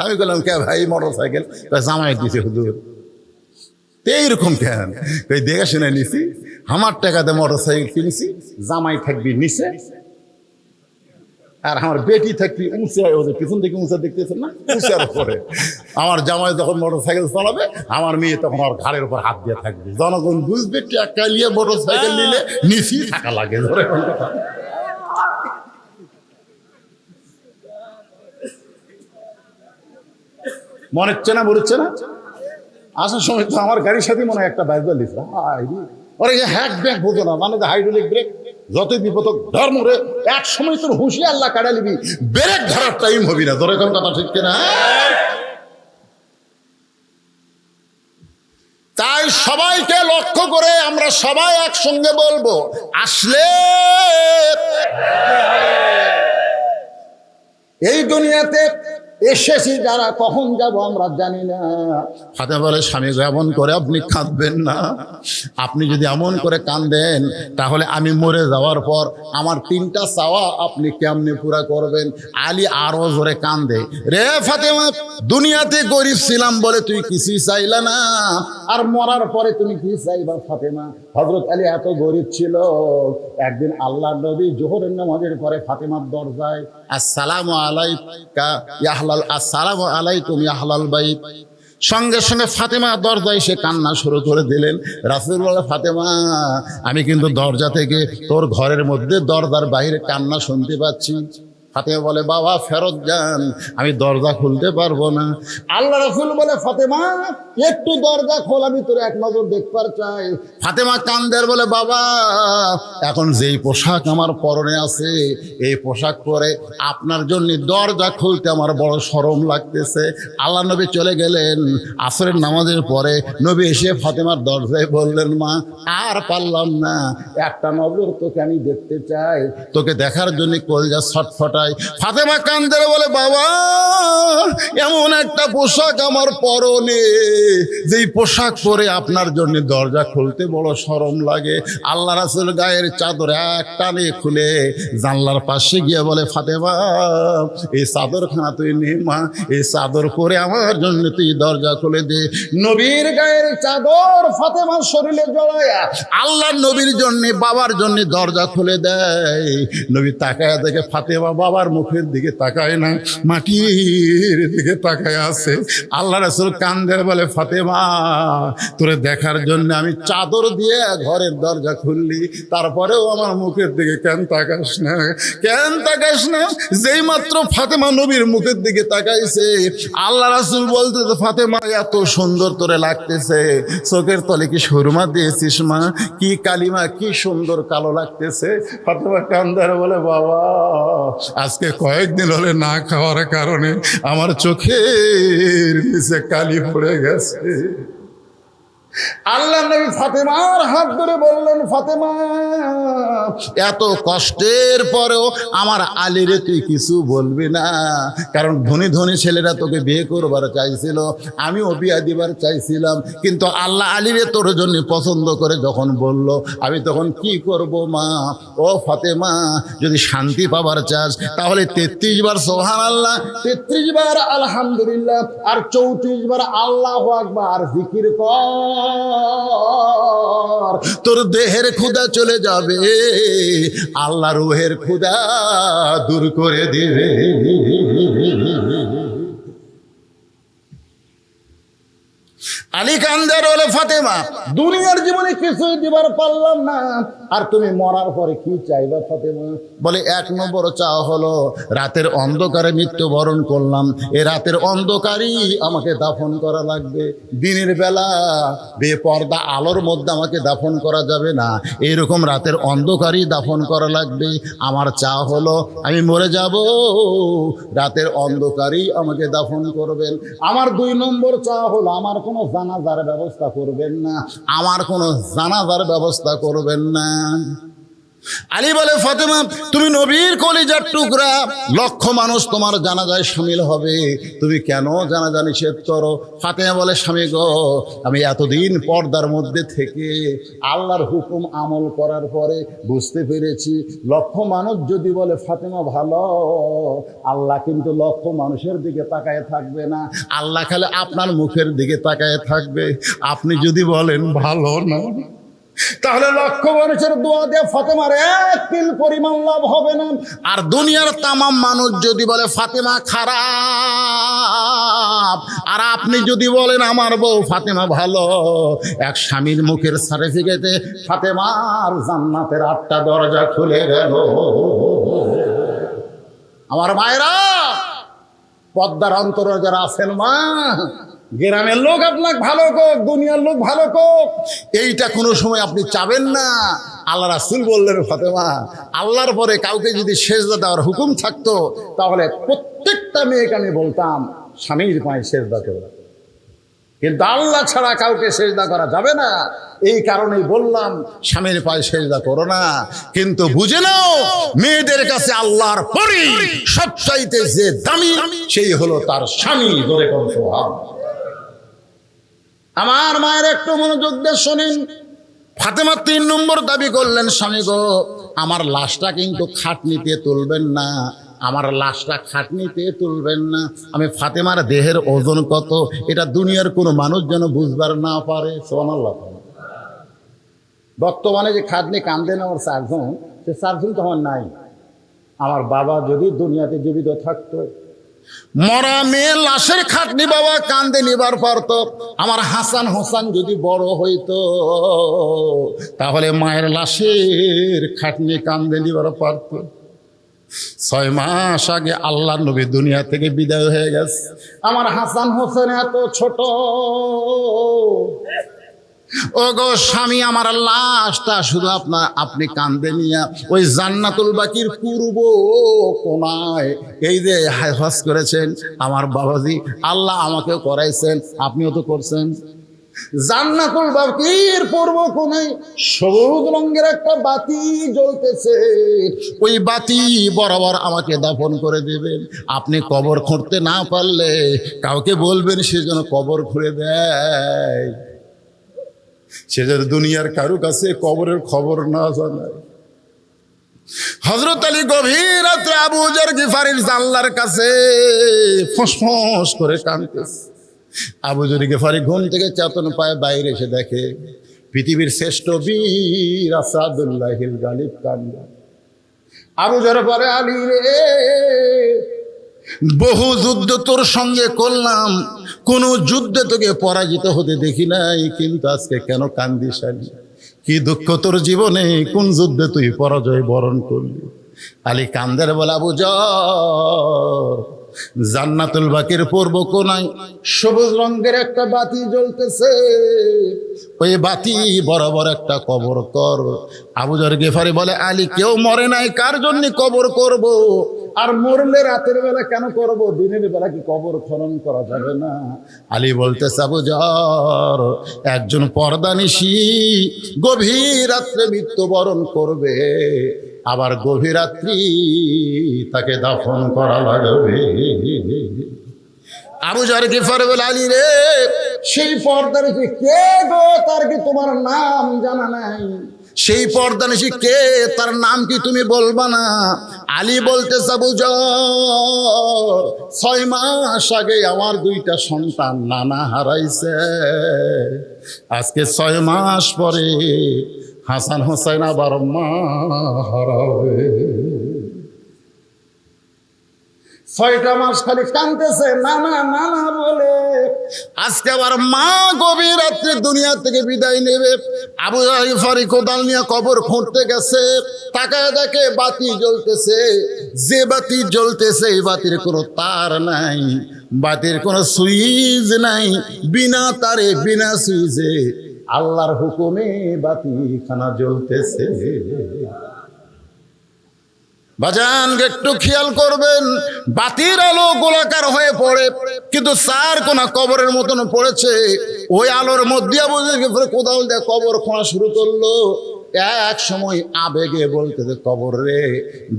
আমি বললাম কে ভাই মোটর সাইকেল? জামাই দিছে হুজুর। এইরকম কেন? দেখে শুনে নিছি, আমার টাকাতে মোটর সাইকেল কিনেছি, জামাই থাকবি নিচে আর আমার বেটি থাকবি উঁচে, পিছন থেকে উঁচা দেখতেছেন না, উঁচার উপরে। আমার জামাই যখন মোটর সাইকেল চালাবে, আমার মেয়ে তখন ওর ঘাড়ের উপর হাত দিয়ে থাকবে। জনগণ বুঝবে টাকা নিয়ে মোটর সাইকেল নিলে নিচেই থাকা লাগে। ধরে মনে হচ্ছে না, মনে হচ্ছে না? আসার সময় তো আমার গাড়ির সাথে মনে হয় একটা বাইক দিচ্ছে, ওরা হ্যাক ব্যাক বোঝো না, মানে হাইড্রোলিক ব্রেক, যতই বিপদ ধর্ম রে, এক সময় তোর হুঁশি আল্লাহ কাটা নিবি, ব্রেক ধরার টাইম হবি না। ধরে কোন কথা ঠিক কিনা? তাই সবাইকে লক্ষ্য করে আমরা সবাই একসঙ্গে বলবো আসলে। এই দুনিয়াতে এসেছি যারা, কখন যাব আমরা জানি না। ফাতেমা বলে স্বামী এমন করে আপনি কাঁদবেন না, আপনি যদি এমন করে কাঁদেন তাহলে আমি মরে যাওয়ার পর আমার 3টা চাওয়া আপনি কেমনে পুরা করবেন। আলী আরো জোরে কান্দে, রে ফাতেমা, দুনিয়াতে গরিব ছিলাম বলে তুই কিছুই চাইলা না, আর মরার পরে তুমি কি চাইবা ফাতেমা? হযরত আলী এত গরিব ছিল, একদিন আল্লাহর নবী জোহরের নামাজের পরে ফাতেমার দরজায় আসসালামু আলাইকা ইয়া আহলাল, আসসালামু আলাইকুম ইয়া আহলাল বাইত, সঙ্গে সঙ্গে ফাতেমা দরজায় এসে কান্না শুরু করে দিলেন। রাসূল বলে, ফাতেমা, আমি কিন্তু দরজা থেকে তোর ঘরের মধ্যে দরজার বাইরে কান্না শুনতে পাচ্ছি। ফাতেমা বলে, বাবা ফেরত যান, আমি দরজা খুলতে পারবো না। আল্লাহ রাসূল বলে, ফাতেমা একটু দরজা খোল, আমি তোর এক নজর দেখবার চাই। ফাতেমা কান্দের বলে, বাবা এখন যেই পোশাক আমার পরনে আছে এই পোশাক পরে আপনার জন্য দরজা খুলতে আমার বড় শরম লাগতেছে। আল্লাহ নবী চলে গেলেন। আসরের নামাজের পরে নবী এসে ফাতেমার দরজায় বললেন, মা আর পারলাম না, একটা নজর তোকে আমি দেখতে চাই, তোকে দেখার জন্য কলিজা ছটফটায়। ফাতেমা কান্দে বলে, বাবা এমন একটা পোশাক আমার পরনে, যেই পোশাক পরে আপনার জন্য দরজা খুলতে বড় শরম লাগে। আল্লাহ রাসূল গায়ের চাদর এক টানে খুলে জানলার পাশে গিয়ে বলে, ফাতেমা এই চাদরখানা তুই নে মা, এই চাদর পরে আমার জন্য তুই দরজা খুলে দে। নবীর গায়ের চাদর ফাতেমার শরীরে জড়ায়া আল্লাহ নবীর জন্য, বাবার জন্য দরজা খুলে দেয়। নবী তাকায় দেখে ফাতেমা বাবার মুখের দিকে তাকায় না, মাটির দিকে তাকায় আছে। আল্লাহ রাসূল কান্দে বলে, ফাতেমা তোরে দেখার জন্য আমি চাদর দিয়ে ঘরের দরজা খুললি, তারপরেও আমার মুখের দিকে কেন তাকাস না, কেন তাকাস না? যেই মাত্র ফাতেমা নবীর মুখের দিকে তাকাইছে, আল্লাহ রাসূল বলতেছে, ফাতেমা এত সুন্দর তোরে লাগতেছে, চোখের তলে কি সুরমা দিয়েছিস মা, কি কালিমা, কি সুন্দর কালো লাগতেছে। ফাতেমা কান্দার বলে, বাবা আজকে কয়েকদিন হলে না খাওয়ার কারণে আমার চোখের নিচে কালি পড়ে গেছে। আল্লাহ নবী ফাতেমার হাত ধরে বললেন, ফাতেমা এত কষ্টের পরেও আমার আলীরে তুই কিছু বলবি না, কারণ ধনী ধনী ছেলেরা তোকে বিয়ে করবার চাইছিল, আমিও বিয়ে দিবার চাইছিলাম, কিন্তু আল্লাহ আলীরে তোর জন্য পছন্দ করে যখন বলল, আমি তখন কি করব মা? ও ফাতেমা, যদি শান্তি পাবার চাস তাহলে 33 বার সুবহানাল্লাহ, 33 বার আলহামদুলিল্লাহ, আর 34 বার আল্লাহু আকবার জিকির কর, তোর দেহের ক্ষুধা চলে যাবে, আল্লাহ রূহের ক্ষুধা দূর করে দিবে। আলী কান্দার বলে, ফাতেমা দুনিয়ার জীবনে কিছুই দিবার পারলাম না, আর তুমি মরার পরে কি চাইবা ফাতেমা? বলে, 1 নম্বর চাওয়া হলো রাতের অন্ধকারে মৃত্যুবরণ করলাম, এ রাতের অন্ধকারই আমাকে দাফন করা লাগবে, দিনের বেলা বেপর্দা আলোর মধ্যে আমাকে দাফন করা যাবে না, এইরকম রাতের অন্ধকারই দাফন করা লাগবে। আমার চাওয়া হলো আমি মরে যাব, রাতের অন্ধকারই আমাকে দাফন করবেন। আমার 2 নম্বর চাওয়া হলো আমার কোনো জানাজার ব্যবস্থা করবেন না, আমার কোনো জানাজার ব্যবস্থা করবেন না। আলী বলে, ফাতেমা তুমি নবীর কলিজার টুকরা, লক্ষ মানুষ তোমার জানাজায় শামিল হবে, তুমি কেন জানাজা নিষেধ করো? ফাতেমা বলে, স্বামী গো, আমি এতদিন পর্দার মধ্যে থেকে আল্লাহর হুকুম আমল করার পরে বুঝতে পেরেছি, লক্ষ মানুষ যদি বলে ফাতেমা ভালো, আল্লাহ কিন্তু লক্ষ মানুষের দিকে তাকায় থাকবে না, আল্লাহ খালি আপনার মুখের দিকে তাকায় থাকবে। আপনি যদি বলেন ভালো না, তাহলে লক্ষ মানুষের দোয়া দিয়ে ফাতেমার 1 তিল পরিমাণ লাভ হবে না। আর দুনিয়ার তামাম মানুষ যদি বলে ফাতেমা খারাপ, আর আপনি যদি বলেন আমার বউ ফাতেমা ভালো, এক স্বামীর মুখের সার্টিফিকেটে ফাতেমার জান্নাতের 8টা দরজা খুলে গেল। আমার মায়েরা, পদ্মার অন্তরে যারা আছেন মা, গ্রামের লোক আপনাকে ভালো কোক, দুনিয়ার লোক ভালো কোক, এইটা কোনো সময় আপনি চাবেন না। আল্লাহ রাসূল বললেন, ফাতেমা আল্লাহর পরে কাউকে যদি সেজদা দেওয়ার হুকুম থাকতো, তাহলে প্রত্যেকটা মেয়েকে আমি বলতাম স্বামীর পায়ে সেজদা করো। কিন্তু আল্লাহ ছাড়া কাউকে সেজদা করা যাবে না। এই কারণেই বললাম স্বামীর পায়ে সেজদা করো না। কিন্তু বুঝে নাও, মেয়েদের কাছে আল্লাহর পরই সবচাইতে যে দামি সেই হলো তার স্বামী। ধরে কোন স্বভাব। আমার মায়ের একটু মনোযোগ দিয়ে শোনেন। ফাতেমা 3 নম্বর দাবি করলেন, স্বামী গো, আমার লাশটা কিন্তু খাটনিতে তুলবেন না, আমার লাশটা খাটনিতে তুলবেন না। আমি ফাতেমার দেহের ওজন কত এটা দুনিয়ার কোনো মানুষ যেন বুঝবার না পারে। সুবহানাল্লাহ। বর্তমানে যে খাটনি কান্দে না আমার চারজন, সে চারজন তো আমার নাই। আমার বাবা যদি দুনিয়াতে জীবিত থাকতো, মরা মেয়ে লাশের খাটনি বাবা কান্দে নিবার পারত। আমার হাসান হোসেন যদি বড় হইতো, তাহলে মায়ের লাশের খাটনি কান্দে নিবার পারত। 6 মাস আগে আল্লাহ নবী দুনিয়া থেকে বিদায় হয়ে গেছে। আমার হাসান হোসেন এত ছোট। ও গো স্বামী, আমার লাশটা শুধু আপনি কান্দে নিয়া ওই জান্নাতুল বাকির পূর্ব কোনায় এই যে হজ করেছেন আমার বাবাজি, আল্লাহ আমাকেও করাইছেন, আপনিও তো করছেন। জান্নাতুল বাকির পূর্ব কোনায় সবুজ রঙের একটা বাতি জ্বলতেছে। ওই বাতি বরাবর আমাকে দাফন করে দেবেন। আপনি কবর খুঁড়তে না পারলে কাউকে বলবেন সে যেন কবর খুঁড়ে দেয়, সে যেন দুনিয়ার কারো কাছে কবরের খবর না জানায়। হযরত আলী গভীর রাত্রে আবু যর গিফারির জানলার কাছে ফসফস করে কাঁদতেছে। আবু যর গিফারি ঘুম থেকে চেতন পায়, বাইরে এসে দেখে পৃথিবীর শ্রেষ্ঠ বীর আসাদুল্লাহিল গালিব কান্দে। আবু যর পরে, আলী রে, বহু যুদ্ধ তোর সঙ্গে করলাম, কোন যুদ্ধে তোকে পরাজিত হতে দেখি নাই, কিন্তু আজকে কেন কান্দিস আলী? কি দুঃখ তোর জীবনে? কোন যুদ্ধে তুই পরাজয় বরণ করলি? আলী কান্দের বলে, আবু যর, জান্নাতুল বাকির পূর্ব কোনায় সবুজ রঙের একটা বাতি জ্বলতেছে, ওই বাতি বরাবর একটা কবর কর। আবু যর গিফারি বলে, আলী কেউ মরে নাই, কার জন্য কবর করব? আর মরলে রাতের বেলা কেন করব? দিনের বেলা কি কবর খনন করা যাবে না? আলী বলতেছে, আবু যর, একজন পর্দানিশী গভীর রাত্রে মৃত্যুবরণ করবে, আবার গভীর রাত্রি তাকে দাফন করা লাগবে। আবু যর গিফারি বলে, আলী রে, সেই পর্দানিশী কে গো? তার কি তোমার নাম জানা নাই? সেই পর্দানিশী কে? তার নাম কি তুমি বলবা না? আলী বলতেছে, আবু যর, 6 মাস আগে আমার 2টা সন্তান নানা হারাইছে। আজকে 6 মাস পরে হাসান হোসেন আবার মা হারাবে। 6টা মাস খালি কাঁদতেছে নানা নানা বলে। আজকে আবার মা গভীর রাত্রে দুনিয়া থেকে বিদায় নেবে। আবু যর গিফারি কোদাল নিয়ে কবর খুঁড়তে গেছে, তাকায় দেখে বাতি জ্বলতেছে। যে বাতি জ্বলতেছে এই বাতির কোনো তার নাই, বাতির কোনো সুইচ নাই, বিনা তারে বিনা সুইচে আল্লাহর হুকুমে বাতিখানা জ্বলতেছে। বাজান একটু খেয়াল করবেন, বাতির আলো গোলাকার হয়ে পড়ে, কিন্তু চার কোনা কবরের মতন পড়েছে। ওই আলোর মধ্যে আবু যর গিফারি কোদাল দিয়ে কবর খোঁড়া শুরু করলো। এক সময় আবেগে বলতেছে, কবর রে,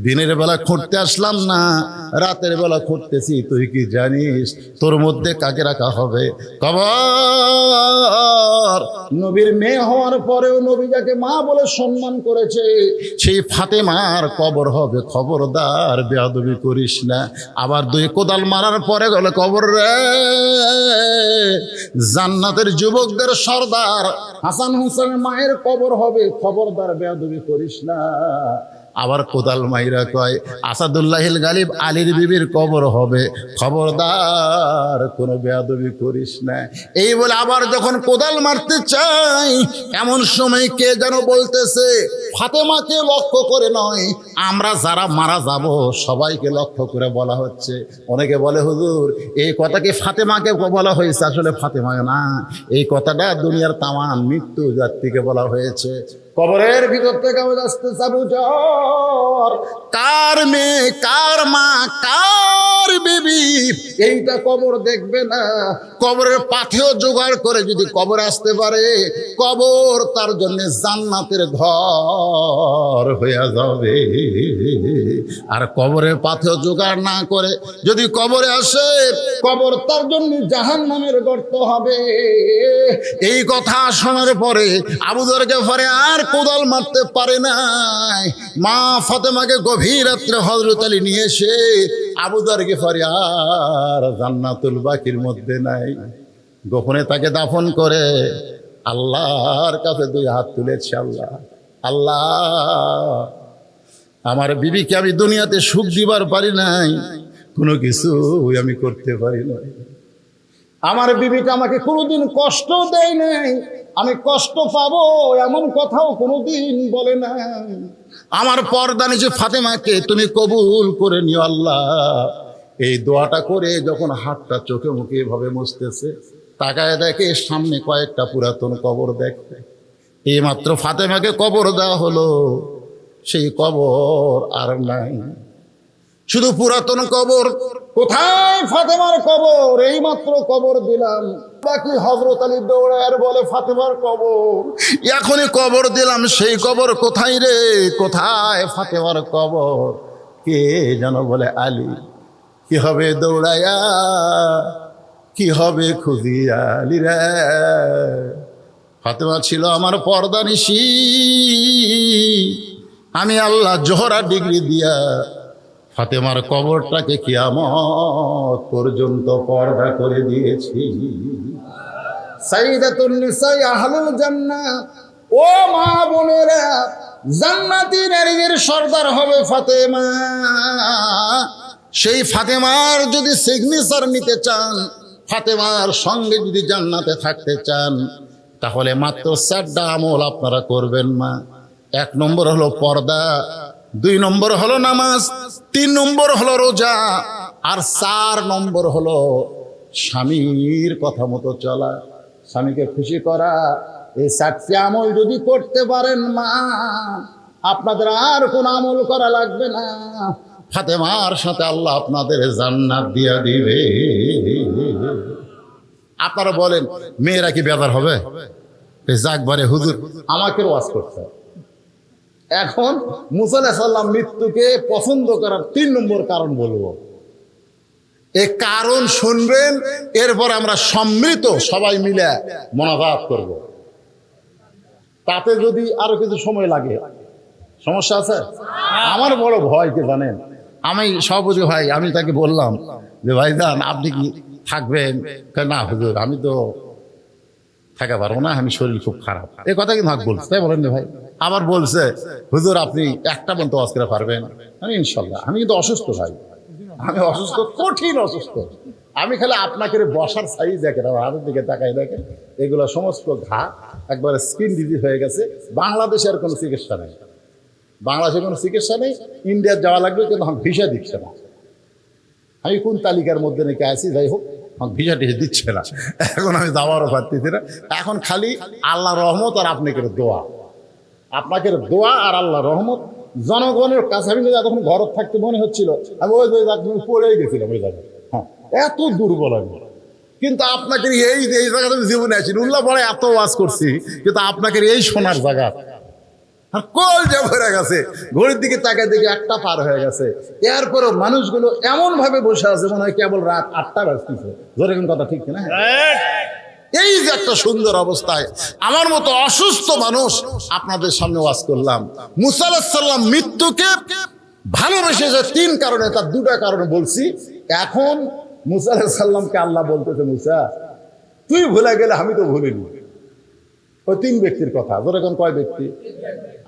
দিনের বেলা খুঁড়তে আসলাম না, রাতের বেলা খুঁড়তেছি, তুই কি জানিস তোর মধ্যে কাকে রাখা হবে? কবর। নবীর মেয়ে হওয়ার পরেও নবী যাকে মা বলে সম্মান করেছে, সেই ফাতেমার কবর হবে। খবরদার বেয়াদবি করিস না। আবার 2 কোদাল মারার পরে গেলে, কবর রে, জান্নাতের যুবকদের সর্দার হাসান হোসেনের মায়ের কবর হবে, খবরদার বেয়াদবি করিস না। আবার কোদাল মাইরা কয়, আসাদুল্লাহিল গালিব আলীর বিবির কবর হবে, খবরদার কোনো বেয়াদবি করিস না। এই বলে আবার যখন কোদাল মারতে চাই, এমন সময় কে যেন বলতেছে, ফাতেমাকে লক্ষ্য করে নয়, আমরা যারা মারা যাব সবাইকে লক্ষ্য করে বলা হচ্ছে। অনেকে বলে, হুজুর এই কথা কি ফাতেমাকে বলা হয়েছে? আসলে ফাতেমা না, এই কথাটা দুনিয়ার তামাম মৃত্যু জাতিকে বলা হয়েছে। কবরের ভিতর থেকে আওয়াজ আসতেছে, আবু জর, কার মেয়ে, কার মা, কার বিবি, এইটা কবর দেখবে না। কবরের পাথেও জোগাড় করে যদি কবর আসতে পারে, কবর তার জন্য জান্নাতের ঘর হয়ে যাবে। আর কবরের পাথেও জোগাড় না করে যদি কবরে আসে, কবর তার জন্য জাহান্নামের গর্ত হবে। এই কথা শোনার পরে আবু যর গিফারি আর কোদাল মারতে পারে নাই। মা ফাতেমাকে গভীর রাত্রে হযরত আলী নিয়ে এসে আবু যর গিফারি আর জান্নাতুল বাকির মধ্যে নাই, গোপনে তাকে দাফন করে আল্লাহর কাছে দুই হাত তুলেছে, আল্লাহ, আল্লাহ, আমার বিবিকে আমি দুনিয়াতে সুখ দিবার পারি নাই, কোনো কিছু আমি করতে পারি নাই। আমার বিবিটা আমাকে কোনোদিন কষ্ট দেয় নাই, আমি কষ্ট পাবো এমন কথাও কোনোদিন বলে না। আমার পর্দা নিচে ফাতেমাকে তুমি কবুল করে নিও আল্লাহ। এই দোয়াটা করে যখন হাতটা চোখে মুখে এভাবে মুছতেছে, তাকায় দেখে সামনে কয়েকটা পুরাতন কবর দেখতে। এই মাত্র ফাতেমাকে কবর দেওয়া হলো, সেই কবর আর নাই, শুধু পুরাতন কবর। কোথায় ফাতেমার কবর? এই মাত্র কবর দিলাম। বাকি হযরত আলী দৌড়ায় বলে, ফাতেমার কবর এখনই কবর দিলাম, সেই কবর কোথায় রে, কোথায় ফাতেমার কবর? কে যেন বলে, আলী। কি হবে দৌড়ায়া, কি হবে খুঁজিয়া আলী রে? ফাতেমা ছিল আমার পর্দা নিশি, আমি আল্লাহ জোহরা ডিগ্রি দিয়া ফাতেমার কবরটাকে কিয়ামত পর্যন্ত পর্দা করে দিয়েছি। সাইয়্যিদাতুন নিসা আহলুল জান্নাহ, ও মা বোনেরা, জান্নাতি নারীদের সর্দার হবে ফাতেমা। সেই ফাতেমার যদি সিগনেচার নিতে চান, ফাতেমার সঙ্গে যদি জান্নাতে থাকতে চান, তাহলে মাত্র 4টা আমল আপনারা করবেন মা। 1 নম্বর হলো পর্দা, 2 নম্বর হলো নামাজ, 3 নম্বর হলো রোজা, আর 4 নম্বর হলো স্বামীর কথা মতো চলা, স্বামীকে খুশি করা। এই 4টি আমল যদি করতে পারেন মা, আপনাদের আর কোন আমল করা লাগবে না। ফাতেমার সাথে আল্লাহ আপনাদের জান্নাত দিয়া দিবে। আপনারা বলেন, মেয়েরা কি বেজার হবে? যাকবারে হুজুর আমাকে ওয়াজ করতে। এখন মুসা আলাইহিস সালাম মৃত্যুকে পছন্দ করার 3 নম্বর কারণ বলবো। এই কারণ শুনবেন, এরপর আমরা সম্মিলিত সবাই মিলে মোনাজাত করব। তাতে যদি আরো কিছু সময় লাগে, সমস্যা আছে? আমার বড় ভয় কি জানেন, আমি সভাপতি ভাই, আমি তাকে বললাম যে ভাইজান আপনি কি থাকবেন? না হুজুর আমি তো থাকা পারবো না, আমি শরীর খুব খারাপ। এই কথা কিন্তু আমাকে বলছে, তাই বলেন ভাই। আবার বলছে হুজুর আপনি 1টা পর্যন্ত ওয়াজ করে পারবেন? আমি ইনশাল্লাহ। আমি কিন্তু অসুস্থ ভাই, আমি অসুস্থ, কঠিন অসুস্থ। আমি খালি আপনাকে বসার সাইজ দেখেন, আমার হাতের দিকে তাকাই দেখেন, এগুলো সমস্ত ঘা একবারে স্কিন ডিজিজ হয়ে গেছে। বাংলাদেশের কোনো চিকিৎসা নেই, বাংলাদেশে কোনো চিকিৎসা নেই। ইন্ডিয়ার যাওয়া লাগবে, কিন্তু আমার ভিসা দিচ্ছে না। আমি কোন তালিকার মধ্যে নাকি আছি, যাই হোক আমার ভিসা টিসা দিচ্ছে না। এখন আমি যাওয়ারও পারতেছি না। এখন খালি আল্লাহ রহমত আর আপনাকে দোয়া, আপনাকে দোয়া আর আল্লাহ রহমত। জনগণের কাছে আমি যখন ঘর থাকতে মনে হচ্ছিল আমি ওই পড়েই গেছিলাম ওই জায়গায়। হ্যাঁ, এত দুর্বল আমি। কিন্তু আপনাকে এই জায়গাতে আমি জীবনে আছি, উল্লাহ পরে এত ওয়াজ করছি, কিন্তু আপনাকে এই সোনার জায়গা আর কল যে ভরে গেছে। ঘড়ির দিকে তাকায় দেখি 1টা পার হয়ে গেছে। এরপরেও মানুষগুলো এমন ভাবে বসে আছে মনে হয় কেবল রাত 8টা বাজতেছে। ধরে কোন কথা ঠিক না? এই যে একটা সুন্দর অবস্থায় আমার মতো অসুস্থ মানুষ আপনাদের সামনে ওয়াজ করলাম। মুসা আলাইহিস সালাম মৃত্যুকে ভালোবেসেছে 3 কারণে, তার 2টা কারণে বলছি। এখন মুসা আলাইহিস সালামকে আল্লাহ বলতেছে, মুসা তুই ভুলে গেলে আমি তো ভুলিনি। ওই 3 ব্যক্তির কথা। ধরে কোন কয় ব্যক্তি?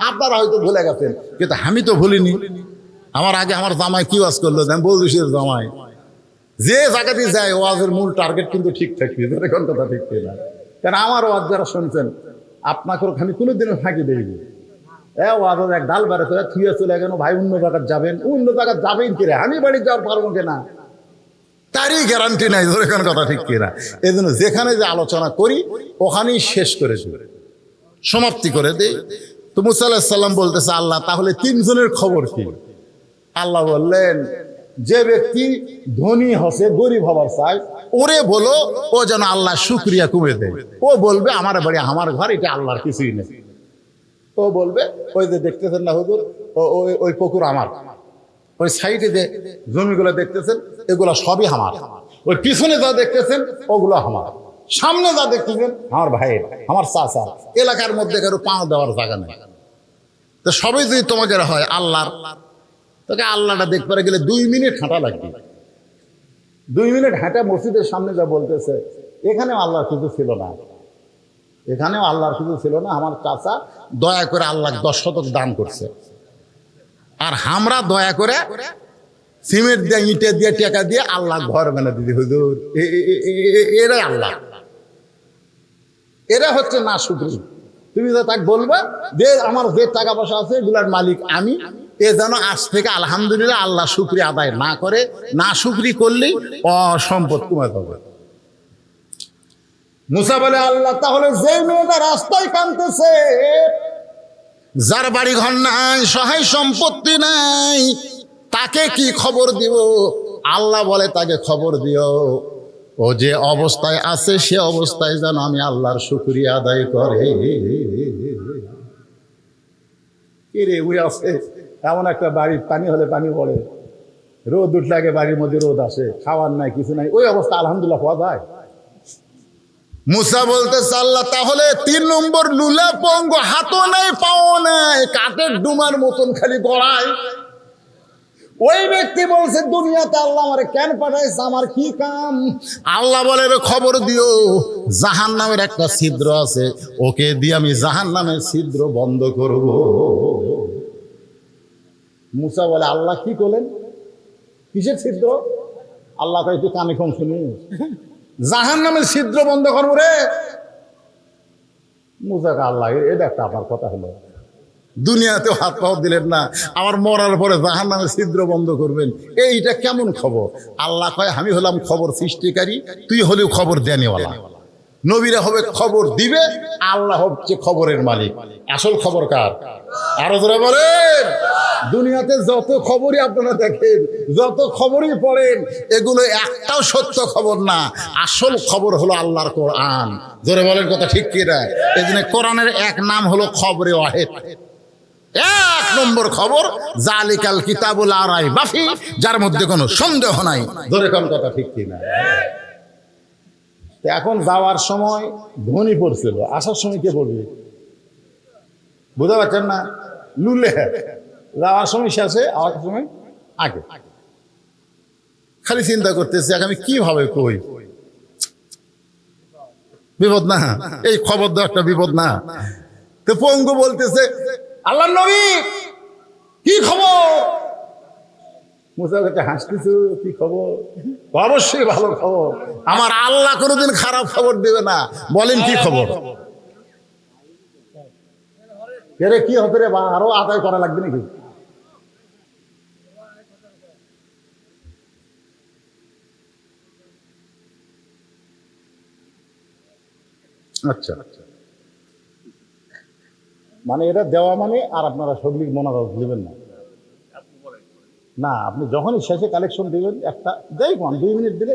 আপনারা হয়তো ভুলে গেছেন, কিন্তু আমি তো ভুলিনি। আমার আগে আমার জামাই কি ওয়াজ করলো, বলছিস জামাই যে জায়গাতে যায় ওয়াজের মূল টার্গেট কিন্তু ঠিক থাকবে। ধরে কোন কথা ঠিক না? কারণ আমার ওয়াজ যারা শুনছেন, আপনাকে ওখানে কোনোদিনও ফাঁকি দেয়নি। ওয়াজের এক ডাল বেড়ে করে থুয়ে চলে গেল, ভাই অন্য জায়গায় যাবেন, অন্য জায়গায় যাবেন কিরে, আমি বাড়ি যাওয়ার পারবো কিনা তারই গ্যারান্টি নাই। ধরে কোন কথা ঠিক কিনা? এই জন্য যেখানে যে আলোচনা করি ওখানেই শেষ করে দিই, সমাপ্তি করে দিই। তো মুসা আলাইহিস সালাম বলতেছে আল্লাহ তাহলে তিনজনের খবর কি? আল্লাহ বললেন যে ব্যক্তি ধনী হসে গরিব হবার চায় ওরে বলো ও যেন আল্লাহ শুকরিয়া কমে দেয়। ও বলবে আমার বাড়ি আমার ঘর, এটা আল্লাহর কিছুই নেই। ও বলবে ওই যে দেখতেছেন না হুজুর, ওই পুকুর আমার, ওই সাইডে যে জমিগুলো দেখতেছেন এগুলো সবই আমার, ওই পিছনে যা দেখতেছেন ওগুলো আমার, সামনে যা দেখতেছেন আমার ভাইয়ের, আমার চাচা, এলাকার মধ্যে কারো পাও দেওয়ার জায়গা নেই। তো সবই যদি তোমাকে হয় আল্লাহর, তোকে আল্লাহটা দেখতে গেলে 2 মিনিট হাঁটা লাগবে। 2 মিনিট হাঁটা মসজিদের সামনে যা বলতেছে এখানেও আল্লাহর কিছু ছিল না, এখানেও আল্লাহর কিছু ছিল না। আমার চাচা দয়া করে আল্লাহ 10 শতক দান করছে, আর আমরা দয়া করে সিমেন্ট দিয়ে ইটে দিয়ে টাকা দিয়ে আল্লাহ ঘর বানা দিদি হুজুর। এরা আল্লাহ, এরা হচ্ছে না শুকরি। তুমি তো তাকে বলবা যে আমার যে টাকা পয়সা আছে এগুলার মালিক আমি, এ যেন আজ থেকে আলহামদুলিল্লাহ আল্লাহ শুকরি আদায় না করে, না শুকরি করলেই অসম্পদ কমে যাবে। মুসা বলে আল্লাহ তাহলে যে মেয়েটা রাস্তায় কাঁদতেছে, যার বাড়ি ঘর নাই, সহায় সম্পত্তি নাই, তাকে কি খবর দিব? আল্লাহ বলে তাকে খবর দিও ও যে অবস্থায় আছে সে অবস্থায় যেন আমি আল্লাহর শুকরিয়া আদায় করে। কি রে উই আছে এমন একটা বাড়ির পানি হলে পানি পড়ে, রোদ উঠলে আগে বাড়ির মধ্যে রোদ আসে, খাওয়ার নাই কিছু নাই, ওই অবস্থা আলহামদুলিল্লাহ পাওয়া যায়। মুসা বলতেছে আল্লাহ তাহলে 3 নম্বর লুলা পঙ্গ, হাতও নাই পাও নাই, কাঠের ডুমার মতন খালি গড়ায়, ওই ব্যক্তি বলছে দুনিয়াতে আল্লাহ আমারে কেন পাঠাইছে, আমার কি কাম? আল্লাহ বলে খবর দিও জাহান্নামের একটা ছিদ্র আছে, ওকে দিয়ে আমি জাহান্নামের ছিদ্র বন্ধ করব। মুসা বলে আল্লাহ কি করলেন, কিসের ছিদ্র? আল্লাহ কয় তুই কানে কম শুনি, জাহান্নামের ছিদ্র বন্ধ করবো রে। মুসা কে আল্লাহ এটা একটা আপনার কথা হলো, দুনিয়াতেও হাত পাও দিলেন না, আমার মরার পরে জাহান্নামের ছিদ্র বন্ধ করবেন, এইটা কেমন খবর? আল্লাহ কয় আমি হলাম খবর সৃষ্টিকারী, তুই হলেও খবর দেনেওয়ালা। নবীরা হবে খবর দিবে, আল্লাহ হচ্ছে খবরের মালিক। আসল খবর কার? আরো জোরে বলেন। দুনিয়াতে যত খবরই আপনারা দেখেন, যত খবরই পড়েন, এগুলো একটাও সত্য খবর না, আসল খবর হলো আল্লাহর কোরআন। জোরে বলেন কথা ঠিক কি না? এই জন্য কোরআনের এক নাম হলো খবরে ওয়াহিদ। 1 নম্বর খবর জালিকাল কিতাবুল লা রাইবা ফি, যার মধ্যে কোনো সন্দেহ নাই। জোরে কোন কথা ঠিক কি না? এখন যাওয়ার সময় ধনী পড়ছিল, আসার সময় কে পড়বে? বুঝতে পারছেন না? লুলে যাওয়ার সময় শেষে, আসার সময় আগে। খালি চিন্তা করতেছে আমি কিভাবে কই, বিপদ না? এই খবর দেওয়া একটা বিপদ না? তো পঙ্গু বলতেছে আল্লাহর নবী কি খবর? মুসা কাছে হাসতেছে, কি খবর? অবশ্যই ভালো খবর, আমার আল্লাহ কোনোদিন খারাপ খবর দেবে না। বলেন কি খবর? এরে কি হতে রে, বা আরো আদায় করা লাগবে নাকি? আচ্ছা মানে এটা দেওয়া মানে, আর আপনারা সবলি মনোরথ দিবেন না, না আপনি যখনই শেষে কালেকশন দিবেন একটা দেখুন 2 মিনিট দিলে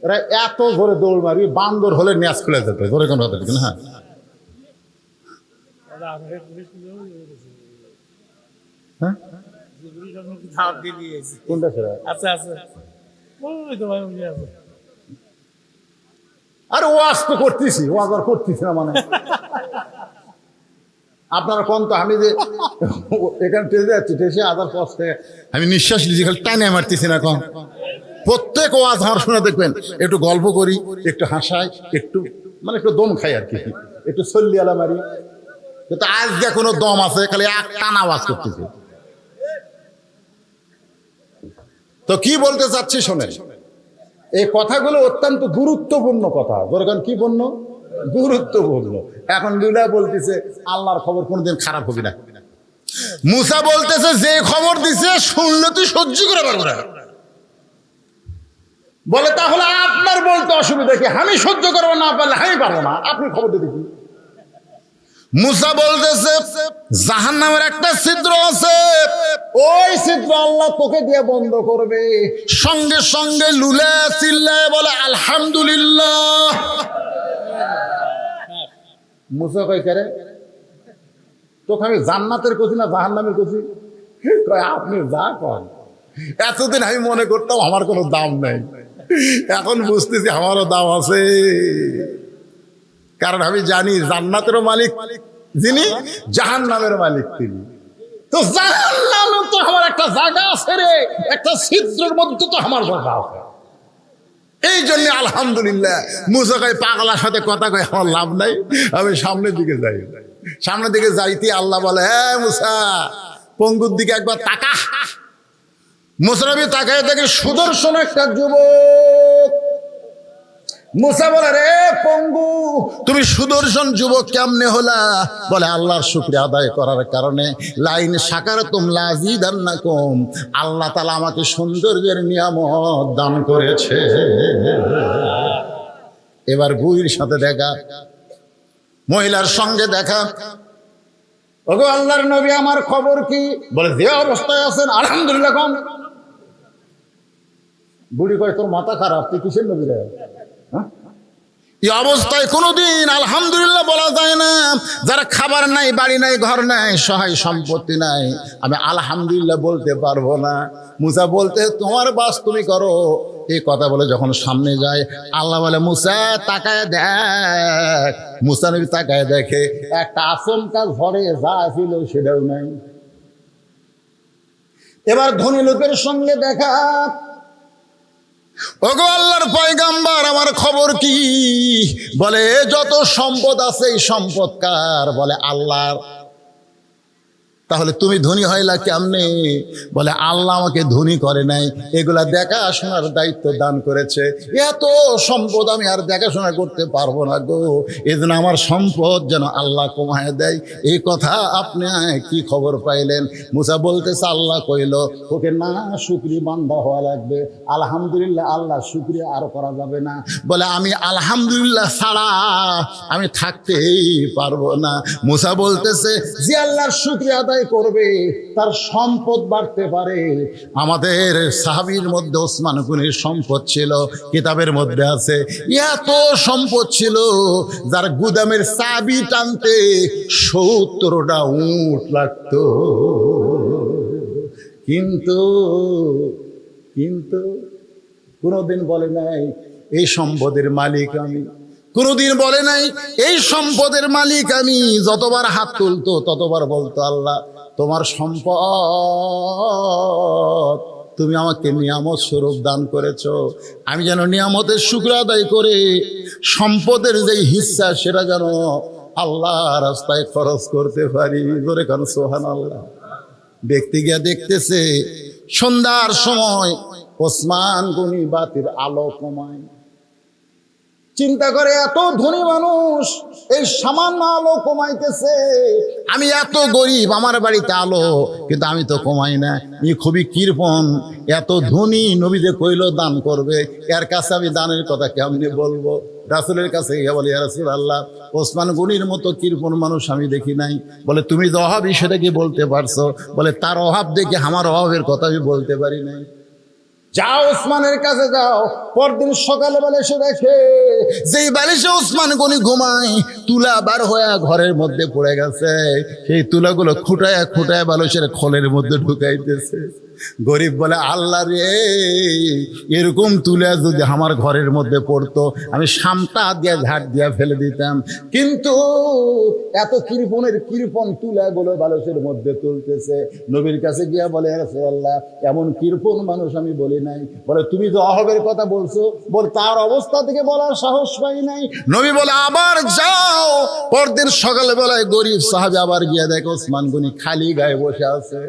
এরা এত জোরে দৌড় মারি, বান্দর হলে ন্যাস খুলে যেত। জোরে কোন কথা ঠিক না? হ্যাঁ কোনটা সেরা? আরে ওয়াজ তো করতেছি, ওয়াজ আর করতেছি না মানে আপনারা কোন তো, আমি যে এখানে টেসে যাচ্ছি, টেসে আদার পথ থেকে আমি নিঃশ্বাস নিচ্ছি, খালি টাইনে মারতেছি না। এখন প্রত্যেক ওয়াজ আমার শুনে দেখবেন একটু গল্প করি, একটু হাসাই, একটু মানে একটু দম খাই আর কি, একটু সল্লি আলা মারি। কিন্তু আজ যে কোনো দম আছে, খালি এক টানা আওয়াজ করতেছে। তো কি বলতে চাচ্ছি শোনেন, এই কথাগুলো অত্যন্ত গুরুত্বপূর্ণ কথা। যেরকম কি পূর্ণ? গুরুত্বপূর্ণ। এখন লুলা বলতেছে আল্লাহর খবর কোনদিন খারাপ হবে না। মুসা বলতেছে যে খবর দিছে শুনলে তুই সহ্য করে পারবো না। বলে তাহলে আপনার বলতে অসুবিধা কি? আমি সহ্য করবো না পারলে আমি পারবো না, আপনি খবর দিয়ে দেখি। মুসা বলতেছে জাহান্নামের একটা ছিদ্র আছে, ওই ছিদ্র আল্লাহ তোকে দিয়ে বন্ধ করবে। সঙ্গে সঙ্গে লুলে চিল্লায় বলে আলহামদুলিল্লাহ। মুসা কয় করে তোকে আমি জান্নাতের কছি না জাহান্নামের কছি? আপনি যা কন। এতদিন আমি মনে করতাম আমার কোনো দাম নাই, এখন বুঝতেছি আমারও দাম আছে। কারণ আমি জানি জান্নাতেরও মালিক যিনি, জাহান্নামের মালিক তিনি। তো জাহান্নামে তো আমার একটা জায়গা আছে রে, একটা ছিদ্রের মধ্যে তো আমার জায়গা আছে। এই জন্য আলহামদুলিল্লাহ। মুসা কয় পাগলার সাথে কথা কয় আমার লাভ নাই, আমি সামনের দিকে যাই। সামনের দিকে যাইতে আল্লাহ বলে হ্যাঁ মুসা পঙ্গুর দিকে একবার তাকা। মুসা নবী তাকায় দেখে সুদর্শন একটা যুবক। মুসা বলে রে পঙ্গু তুমি সুদর্শন যুবক কেমনে হলা? বলে আল্লাহর শুকরিয়া আদায় করার কারণে। লাইন শাকারতুম লাযীদান্নাকুম, আল্লাহ তাআলা আমাকে সৌন্দর্যের নিয়ামত দান করেছে। এবার বুইর সাথে দেখা, মহিলার সঙ্গে দেখা। ওগো আল্লাহর নবী আমার খবর কি? বলে যে অবস্থায় আছেন আলহামদুলিল্লাহ কম। বুড়ি কয় তোর মাথা খারাপ, তুই কিসের নবী রে? এই অবস্থায় কোনোদিন আলহামদুলিল্লাহ বলা যায় না। যারা খাবার নাই, বাড়ি নাই, ঘর নাই, সহায় সম্পত্তি নাই, আমি আলহামদুলিল্লাহ বলতে পারবো না। মুসা বলতে তোমার বাস তুমি করো। এই কথা বলে যখন সামনে যায় আল্লাহ বলে মুসা তাকায় দেখ। মুসা নবী তাকায় দেখে একটা আচমকা ঝড়ে যা ছিল সেটাও নাই। এবার ধনী লোকের সঙ্গে দেখা। ওগো আল্লাহর পয়গাম্বার আমার খবর কি? বলে যত সম্পদ আছে এই সম্পদ কার? বলে আল্লাহর। তাহলে তুমি ধনী হইলা কেমনে? বলে আল্লাহ আমাকে ধনী করে নাই, এগুলা দেখাশোনার দায়িত্ব দান করেছে। এত সম্পদ আমি আর দেখাশোনা করতে পারবো না গো, এজন্য আমার সম্পদ যেন আল্লাহ কমায় দেয়। এই কথা আপনি কি খবর পাইলেন? মুসা বলতেছে আল্লাহ কইল ওকে না শুকরি বান্দা হওয়া লাগবে। আলহামদুলিল্লাহ আল্লাহ শুকরিয়া আর করা যাবে না। বলে আমি আলহামদুলিল্লাহ ছাড়া আমি থাকতেই পারবো না। মুসা বলতেছে যে আল্লাহর শুকরিয়া আদায় করবে তার সম্পদ বাড়তে পারে। আমাদের সাহাবীর মধ্যে ওসমান গনির সম্পদ ছিল, কিতাবের মধ্যে আছে এত সম্পদ ছিল যার গুদামের চাবি টানতে 70টা উট লাগতো। কিন্তু কিন্তু কোনোদিন বলে নাই এই সম্পদের মালিক আমি। কোনোদিন বলে নাই এই সম্পদের মালিক আমি। যতবার হাত তুলতো ততবার বলতো আল্লাহ তোমার সম্পদ তুমি আমাকে নিয়ামত স্বরূপ দান করেছো, আমি যেন নিয়ামতের শুকর আদায় করে সম্পদের যেই হিস্সা সেটা যেন আল্লাহ রাস্তায় খরচ করতে পারি। ধরে কেন সুবহানাল্লাহ। ব্যক্তি গিয়া দেখতেছে সন্ধ্যার সময় ওসমান গনি বাতির আলো কমায়। চিন্তা করে এত ধনী মানুষ এই সামান্য আলো কমাইতেছে, আমি এত গরিব আমার বাড়িতে আলো কিন্তু আমি তো কমাই না। ই খুবই কৃপণ, এত ধনী নবীদের কইল দান করবে, এর কাছে আমি দানের কথা কেমনে বলবো? রাসূলের কাছে গিয়ে বলে ইয়া রাসূলুল্লাহ ওসমান গনির মতো কৃপণ মানুষ আমি দেখি নাই। বলে তুমি যে অভাবী সেটা কি বলতে পারছো? বলে তার অভাব দেখে আমার অভাবের কথা আমি বলতে পারি নাই। যাও ওসমানের কাছে যাও। পরদিন সকালে বেলা এসে দেখে যেই বালিশে ওসমান গনি ঘুমায় তুলা বার হয়ে ঘরের মধ্যে পড়ে গেছে। সেই তুলাগুলো খুঁটায় খুঁটায় বালিশের খোলের মধ্যে ঢুকাইতেছে। গরিব বলে আল্লাহ রে, এরকম তুলা যদি আমার ঘরের মধ্যে পড়তো আমি সামটা দিয়ে ঝাড় দিয়ে ফেলে দিতাম, কিন্তু এত কৃপণের কৃপণ তুলাগুলো বালিশের মধ্যে তুলতেছে। নবীর কাছে গিয়া বলে ইয়া রাসূলুল্লাহ এমন কৃপণ মানুষ আমি বলি নাই। বলে তুমি যে অভাবের কথা বলছো, বল তার অবস্থা থেকে বলার সাহস পাই নাই। নবী বলে আবার যাও। পরদিন সকালবেলায় গরিব সাহাবী আবার গিয়া দেখে ওসমান গনি খালি গায়ে বসে আছে।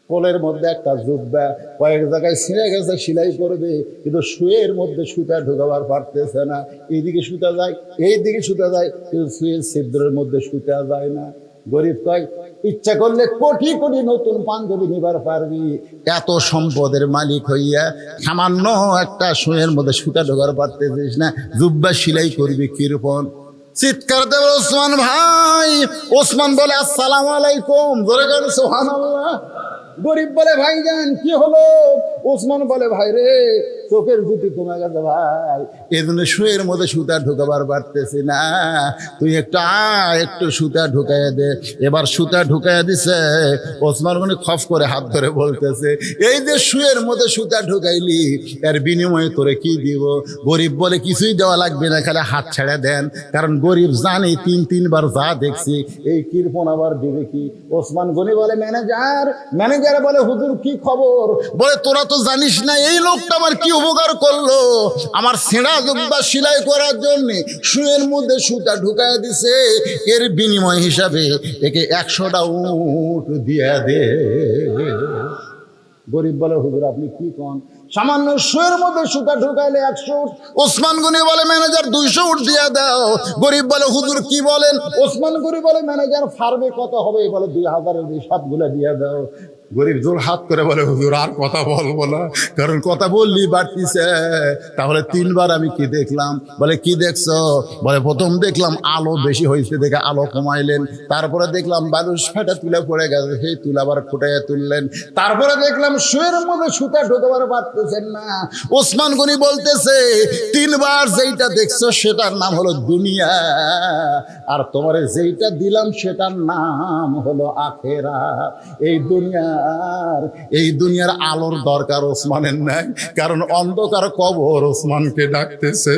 কোলের মধ্যে একটা জুব্বা, কয়েক জায়গায় ছিঁড়ে গেছে, সেলাই করবে, কিন্তু শুয়ের মধ্যে সুতা ঢোকাবার পারতেছে না। এইদিকে সুতা যায়, এইদিকে সুতা যায়, কিন্তু শুয়ের ছিদ্রের মধ্যে সুতা যায় না। গরিব কয় ইচ্ছা করলে কোটি কোটি নতুন পাঞ্জাবি নিবার পারবি, এত সম্পদের মালিক হইয়া সামান্য একটা শুয়ের মধ্যে সুতা ঢোকার পারতেছিস না, জুব্বা সেলাই করবি কৃপণ। চিৎকার দেবে ওসমান ভাই। ওসমান বলে আসসালামু আলাইকুম, ধরে গেল সুবহানাল্লাহ। গরিব বলে ভাইজান কি হলো? ওসমান বলে ভাই রে, চোখের জুতি কমে গেছে ভাই, এই জন্য শুয়ের মধ্যে সুতা ঢুকাবার পারতেছি না, তুই একটু সুতা ঢুকাইয়া দে। এবার সুতা ঢুকাইয়া দিছে। ওসমান গনি খফ করে হাত ধরে বলতেছে, এই যে শুয়ের মধ্যে সুতা ঢুকাইলি, এর বিনিময়ে তোরে কি দিব? গরিব বলে কিছুই দেওয়া লাগবে না, খালি হাত ছেড়ে দেন, কারণ গরিব জানি তিনবার যা দেখছি, এই কৃপণ আবার দিবে কি? ওসমান গনি বলে ম্যানেজার বলে হুজুর কি খবর? বলে তোরা তো জানিস না এই লোকটা আমার কি উপকার করলো, আমার ছেঁড়া জুব্বা সেলাই করার জন্য শুয়ের মধ্যে সুতা ঢুকায় দিছে, এর বিনিময় হিসাবে একে 100টা উট দিয়ে দে। গরিব বলে হুজুর আপনি কি কোন, সামান্য শুয়ের মধ্যে সুতা ঢুকাইলে 100 উট। ওসমান গনি বলে ম্যানেজার 200 উট দিয়ে দাও। গরিব বলে হুজুর কি বলেন? ওসমান গনি বলে ম্যানেজার ফার্মে কত হবে? বলে 2000-এর সবগুলো দিয়ে দাও। গরিব জোর হাত করে বলে হুজুর আর কথা বলবো না, কারণ কথা বললি বাড়তিছে। তাহলে 3বার আমি কি দেখলাম? বলে কি দেখছো? বলে প্রথম দেখলাম আলো বেশি হয়েছে দেখে আলো কমাইলেন, তারপরে দেখলাম বালুস ফাটা তুলে পড়ে গেছে, সেই তুলা আবার ফুটাইয়া তুললেন, তারপরে দেখলাম শুয়ের মধ্যে সুতা ঢোকাবার পারতেছেন না। ওসমান গনি বলতেছে 3বার যেইটা দেখছো সেটার নাম হলো দুনিয়া, আর তোমারে যেইটা দিলাম সেটার নাম হলো আখিরাত। এই দুনিয়ার আলোর দরকার ওসমানের নাই, কারণ অন্ধকার কবর ওসমানকে ডাকতেছে।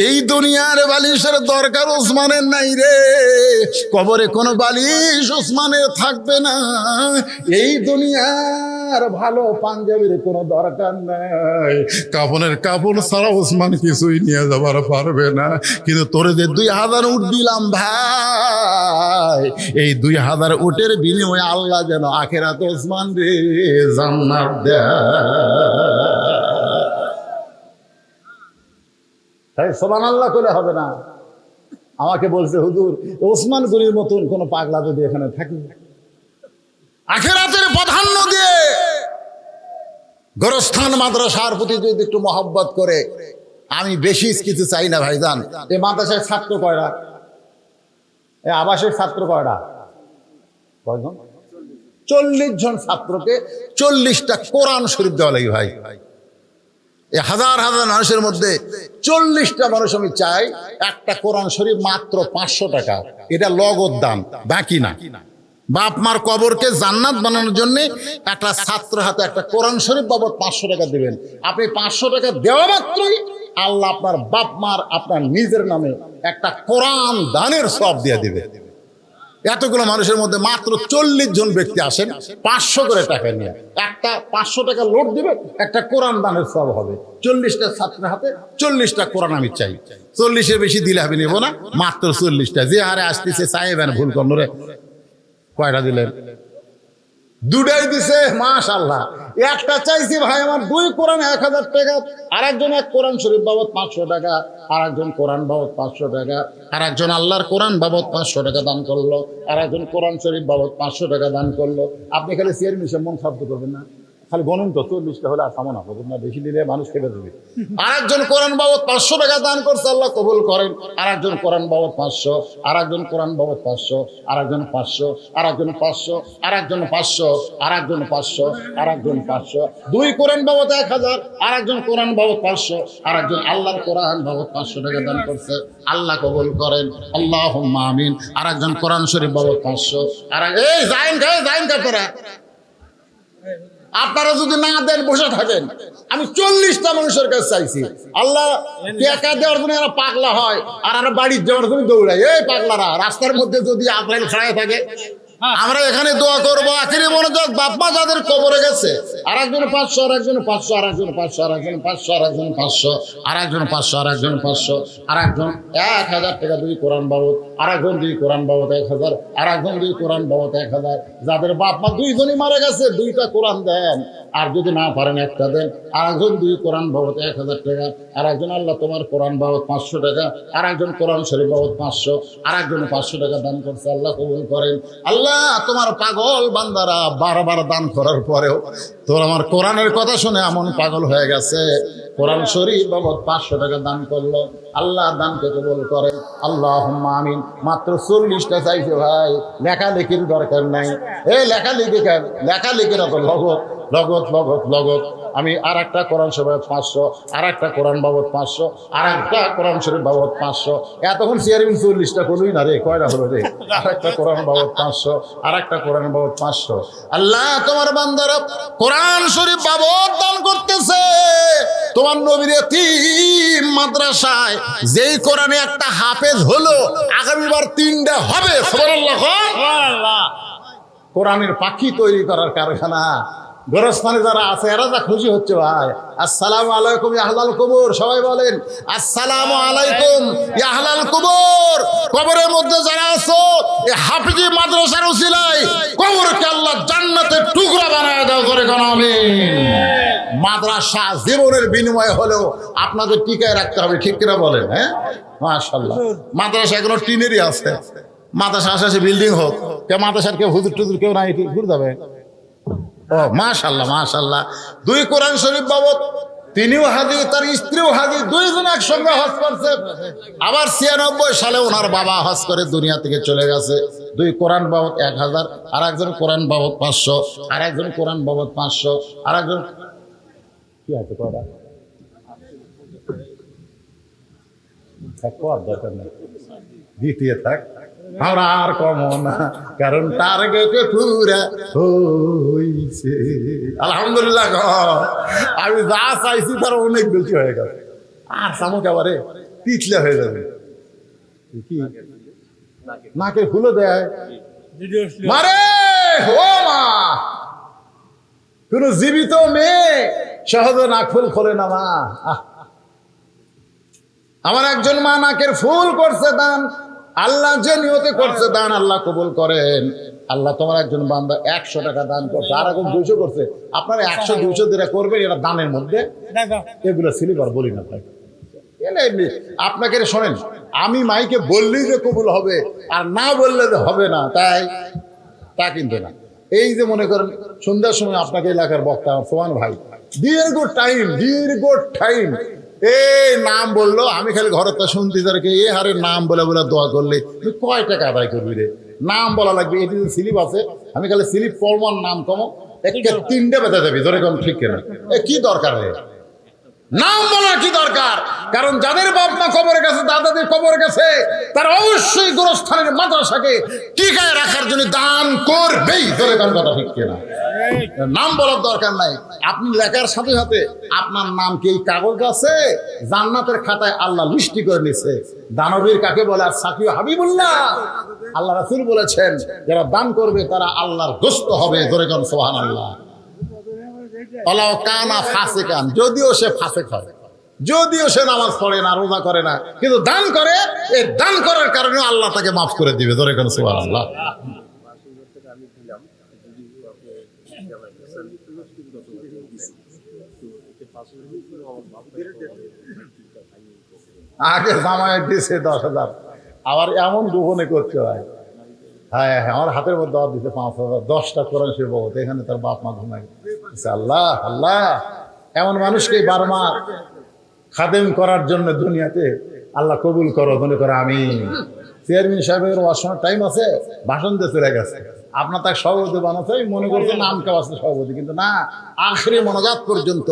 এই দুনিয়ার বালিশের দরকার ওসমানের নাই রে, কবরে কোনো বালিশ ওসমানের থাকবে না। এই দুনিয়ার ভালো পাঞ্জাবির কোনো দরকার নাই, কাপড়ের কাপড় ছাড়া ওসমান কিছুই নিয়ে যাবার পারবে না। কিন্তু তোরে যে 2000 উট দিলাম ভাই, এই 2000 উটের বিনিময়ে আল্লাহ যেন আখিরাতে ওসমান রে জান্নাত দেয়। সুবহানাল্লাহ কইলে হবে না। আমাকে বলছে হুজুর ওসমান গনির মতন কোন পাগলা যদি এখানে থাকে, আখিরাতের প্রাধান্য দিয়ে গোরস্থান মাদ্রাসার প্রতি যদি একটু মহব্বত করে, আমি বেশি কিছু চাই না ভাইজান। এই মাদ্রাসায় ছাত্র কয়টা? এই আবাসের ছাত্র কয়টা? কয়জন? 40 জন ছাত্রকে 40টা কোরআন শরীফ দেওয়া লাগে ভাই। এই হাজার মানুষের মধ্যে 40টা মানুষ আমি চাই একটা কোরআন শরীফ মাত্র 500 টাকা, এটা লগদ দান, বাকি না। বাপ মার কবরকে জান্নাত বানানোর জন্য একটা ছাত্র হাতে একটা কোরআন শরীফ বাবদ 500 টাকা দিবেন। আপনি 500 টাকা দেওয়া মাত্রই আল্লাহ আপনার বাপ মার আপনার নিজের নামে একটা কোরআন দানের সওয়াব দিয়ে দিবে। এতগুলো মানুষের মধ্যে মাত্র 40 জন ব্যক্তি আসেন 500 করে টাকা নিয়ে, একটা 500 টাকা লোড দিবে, একটা কোরআন দানের সওয়াব হবে। 40টা ছাত্রের হাতে 40টা কোরআন আমি চাই। 40-এর বেশি দিলে হবে নেব না, মাত্র 40টা। যে হারে আসতেছে চাইবেন ভুল করলে। কয়টা দিলেন? 2টাই দিছে, মাশাআল্লাহ। একটা চাইছি ভাই আমার 2 কোরআন 1000 টাকা, আর একজন এক কোরআন শরীফ বাবদ 500 টাকা, আর একজন কোরআন বাবদ 500 টাকা, আর একজন আল্লাহর কোরআন বাবদ 500 টাকা দান করলো, আর একজন কোরআন শরীফ বাবদ 500 টাকা দান করলো। আপনি খালি চেয়ার মিশে মন খারাপ করবেন না, খালি গণন তো 40টা হলে আর সামো না, বেশি দিলে মানুষ খেতে দেবে। আর একজন কোরআন বাবদ 500 টাকা দান করছে, আল্লাহ কবুল করেন। আর একজন কোরআন বাবদ 500, আর একজন কোরআন বাবদ 500, আর একজন 500, আর একজন 500, আর একজন 500, আর একজন 500, আর একজন 500, 2 কোরআন বাবদ 1000, আর একজন কোরআন বাবদ 500, আর একজন আল্লাহর কোরআন বাবদ 500 টাকা দান করছে, আল্লাহ কবুল করেন, আল্লাহুম্মা আমিন। আর একজন কোরআন শরীফ বাবদ 500, আর এই জাইন কাপড়া আপনারা যদি না দেন বসে থাকেন। আমি 40টা মানুষের কাছে চাইছি, আল্লাহ টাকা দেওয়ার জন্য এরা পাগলা হয়, আর এরা বাড়ির যাওয়ার জন্য দৌড়ায়। এই পাগলারা রাস্তার মধ্যে যদি আজরাইল খাড়ায় থাকে, আমরা এখানে দোয়া করবো। আখিরি মনোযোগ, বাপমা যাদের কবরে গেছে, আর একজন 500, আর একজন 500, আর একজন 500, আর একজন 500, আর একজন 500, আর একজন 500, আর একজন 500, আর একজন 1000 টাকা 2 কোরআন বাবদ, আর একজন 2 কোরআন বাবদ 1000, আর একজন 2 কোরআন বাবদ 1000। যাদের বাপমা 2 জনই মারা গেছে 2টা কোরআন দেন, আর যদি না পারেন একটা দেন। আর একজন 2 কোরআন বাবদ 1000 টাকা, আর একজন আল্লাহ তোমার কোরআন বাবদ 500 টাকা, আর একজন কোরআন শরীফ বাবদ 500, আর একজন 500 টাকা দান করছে, আল্লাহ কবুল করেন। আল্লাহ তোমার পাগল বান্দারা বারবার দান করার পরেও তোর আমার কোরআনের কথা শুনে এমন পাগল হয়ে গেছে, কোরআন শরীফ বাবদ 500 টাকা দান করলো। আল্লাহ দানকে কবুল করেন, আল্লাহুম্মা আমিন। মাত্র 40টা চাইছে ভাই, লেখালেখির দরকার নাই। লেখালেখি কেন? লেখালেখির তো লগত লগত লগত লগত। আমি আর একটা কোরআন শরীফ 500, আর একটা কোরআন বাবদ 500, আর একটা কোরআন শরীফ বাবদ 500। এতক্ষণ চেয়ারম্যান 40টা করলই না রে, কয়টা হলো রে? আর একটা কোরআন বাবদ 500, আর একটা কোরআন বাবদ 500। আল্লাহ তোমার বান্দারা কোরআন শরীফ বাবদ দান করতেছে। তোমার নবীর এতিম মাদ্রাসায় যেই কোরআনে একটা হাফেজ হলো, আগামীবার 3টা হবে। সুবহানাল্লাহ। কোরআনের পাখি তৈরি করার কারখানা গোরস্থানে যারা আছে এরা যা খুশি হচ্ছে ভাই। আসসালামু আলাইকুম ইয়া আহলাল কুবুর, সবাই বলেন আসসালামু আলাইকুম ইয়া আহলাল কুবুর। কবরের মধ্যে যারা আছো, এই হাফিজি মাদ্রাসার উসিলায় কবরকে আল্লাহ জান্নাতের টুকরা বানায় দাও করে কোন আমিন। মাদ্রাসা জীবনের বিনিময় হলেও আপনাদের টিকায় রাখতে হবে, ঠিক কিনা বলেন? হ্যাঁ, মাশাআল্লাহ। মাদ্রাসা এখনো টিনেরই আছে। মাদ্রাসা আশেপাশে বিল্ডিং হোক, কেউ মাদ্রাসার কেউ হুজুর টুজুর কেউ নাই, ঘুরে যাবে। ও মাশাআল্লাহ মাশাআল্লাহ। 2 কোরআন শরীফ বাবদ, তিনিও হাজি, তার স্ত্রীও হাজি, 2 জন একসঙ্গে হজ করছে। আবার 96 সালে ওনার বাবা হজ করে দুনিয়া থেকে চলে গেছে। 2 কোরআন বাবদ 1000, আর একজন কোরআন বাবদ 500, আর একজন কোরআন বাবদ 500, আর একজন কি আছে কয়টা থাকো, আর দরকার নেই, দ্বিতীয় থাক। আমরা আর কম না, কারণ টার্গেটে পুরা হইছে। আলহামদুলিল্লাহ। আমি যা চাইছি তার অনেক বেশি হয়ে গেছে। আর সামুক আবারে পিছলে হয়ে যাবে। কি নাকে ফুলে দেয় মারে, ও মা, কোন জীবিত মেয়ে সহজে নাক ফুল খোলে না মা। আমার একজন মা নাকের ফুল করছে দান, আল্লাহ যে নিয়তে করছে দান আল্লাহ কবুল করেন। আল্লাহ তোমার একজন বান্দা 100 টাকা দান করছে, আর এখন 200 করছে। আপনারা 100-200 দিয়ে করবেন, এটা দানের মধ্যে। এগুলো সিলিবার বলি না ভাই, আপনাকে শোনেন, আমি মাইকে বললেই যে কবুল হবে, আর না বললে যে হবে না, তাই তা কিন্তু না। এই যে মনে করেন সন্ধ্যার সময় আপনাকে এলাকার বক্তা সোমান ভাই দীর্ঘ টাইম এই নাম বললো, আমি খালি ঘরের তা শুনতে যারকে এ হারে নাম বলে বলে দোয়া করলে তুই কয় টাকা আদায় করবি রে? নাম বলা লাগবে, এটি যে স্লিপ আছে, আমি খালি স্লিপ পড়বার নাম কমো 3টে বেঁধে যাবি, ধরে কোন ঠিক কেনা। কি দরকার রে নাম বলার, কি দরকার? কারণ যাদের বাপ মা কবরে গেছে, দাদাদের কবরে গেছে, তারা অবশ্যই গোরস্থানের মাদ্রাসাকে টিকায় রাখার জন্য দান করবেই, ধরে কোন কথা ঠিক কেনা। নাম বলার দরকার নাই। আপনি লেখার সাথে সাথে আপনার নাম কি এই কাগজ আছে, জান্নাতের খাতায় আল্লাহ লিস্টি করে নিছে। দানবীর কাকে বলে? আর সাকিব হাবিবুল্লাহ। আল্লাহ রাসূল বলেছেন যারা দান করবে তারা আল্লাহর দোস্ত হবে, ধরে কোন সুবহানাল্লাহ। আল্লাহ কানা ফাসিকান, যদিও সে ফাসিক হয়, যদিও সে নামাজ পড়ে না, রোজা করে না, কিন্তু দান করে, এই দান করার কারণে আল্লাহ তাকে মাফ করে দিবে, ধরে কোন সুবহানাল্লাহ। আগে জামাই দিছে 10,000, আবার এমন গোপনে করতে হয়। হ্যাঁ হ্যাঁ, আমার হাতের মধ্যে দাওয়াত দিতে 5,000, 10টা কোরআন শরীফ বাবদ। এখানে তার বাপ মা ঘুমাই। আল্লাহ আল্লাহ, এমন মানুষকে বারবার খাদেম করার জন্য দুনিয়াতে আল্লাহ কবুল করো, মনে করো আমি। চেয়ারম্যান সাহেবের ওয়াশরুমের টাইম আছে, ভাষণ দিয়ে চলে গেছে। আপনার তাকে সভাপতি বানাতে মনে করছে নাম কেউ আছে সভাপতি, কিন্তু না, আখরি মনোজাত পর্যন্ত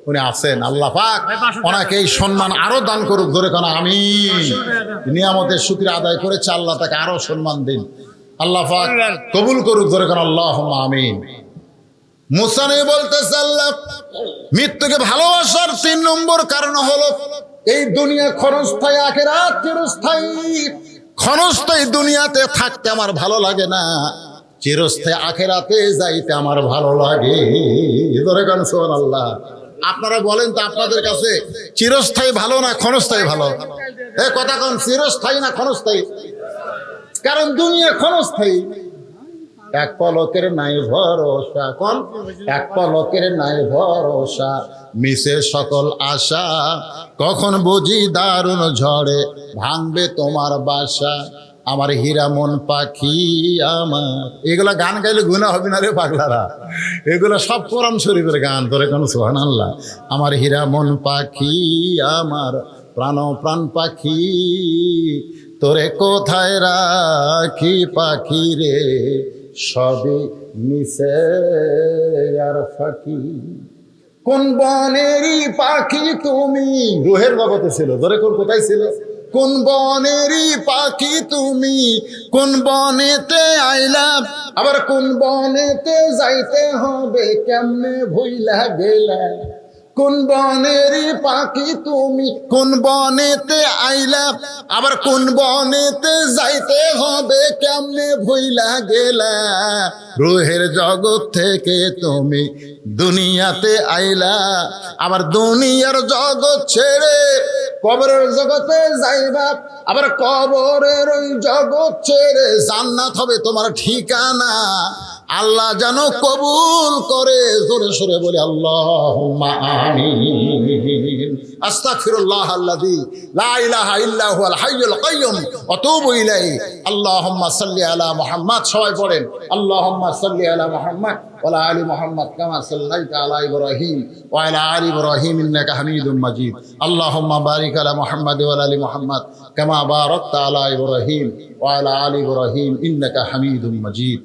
উনি আছেন। আল্লাহ পাক ওনাকে এই সম্মান আরো দান করুক, ধরে কেন আমি নিয়ামতের শুকরিয়া আদায় করেছে, আল্লাহ তাকে আরো সম্মান দিন, আল্লাহ পাক কবুল করুক, ধরে কেন আল্লাহুম্মা আমিন। মুসা নবী বলতেছে আল্লাহ মৃত্যুকে ভালোবাসার 3 নম্বর কারণ হলো এই দুনিয়া ক্ষণস্থায়ী, আখিরাত চিরস্থায়ী। ক্ষণস্থায়ী দুনিয়াতে থাকতে আমার ভালো লাগে না, চিরস্থায়ী আখিরাতে যাইতে আমার ভালো লাগে, ধরে কেন সুবহানাল্লাহ। আপনারা বলেন তো আপনাদের কাছে চিরস্থায়ী ভালো না ক্ষণস্থায়ী ভালো? কথা কোন, চিরস্থায়ী না ক্ষণস্থায়ী? কারণ দুনিয়া ক্ষণস্থায়ী। এক পলকের নাই ভরসা, কোন এক পলকের নাই ভরসা, মিশে সকল আশা, কখন বুঝি দারুণ ঝড়ে ভাঙবে তোমার বাসা। আমার হীরা মন পাখি আমার। এগুলা গান গাইলে গুনাহ হবে না রে পাগলারা, এগুলো সব কোরআন শরীফের গান। তোরে কোন সুবহানাল্লাহ। আমার হীরা মন পাখি আমার প্রাণ প্রাণ পাখি, তোরে কোথায় রাখি পাখি রে, সবই মিশে আর ফাঁকি। কোন বনেরই পাখি তুমি, রুহের জগতে ছিল, ধরে কোন কোথায় ছিল? কোন বনেরই পাখি তুমি, কোন বনেতে আইলাম, আবার কোন বনেতে যাইতে হবে, কেমনে ভুইলা গেলা। কোন বনেরই পাখি তুমি, কোন বনেতে আইলা, আবার কোন বনেতে যাইতে হবে, কেমনে ভুইলা গেলা। রুহের জগৎ থেকে তুমি দুনিয়াতে আইলা, আবার দুনিয়ার জগৎ ছেড়ে কবরের জগতে যাইবা, আবার কবরের ওই জগৎ ছেড়ে জান্নাত হবে তোমার ঠিকানা। আল্লাহ যেন কবুল করে, জোরে সোরে বলে আল্লাহুম্মা আমিন। আস্তাগফিরুল্লাহ আল্লাযী লা ইলাহা ইল্লা হুয়াল হাইয়ুল কাইয়্যুম ওয়া তুবু ইলাইহি। আল্লাহুম্মা সাল্লি আলা মুহাম্মাদ। সবাই পড়েন আল্লাহুম্মা সাল্লি আলা মুহাম্মাদ ওয়া আলা আলি মুহাম্মাদ কামা সাল্লাইতা আলা ইব্রাহিম ওয়া আলা আলি ইব্রাহিম ইন্নাকা হামিদুম মাজিদ। আল্লাহুম্মা বারিক আলা মুহাম্মাদ ওয়া আলা আলি মুহাম্মাদ কামা বারাকতা আলা ইব্রাহিম ওয়া আলা আলি ইব্রাহিম ইন্নাকা হামিদুম মাজিদ।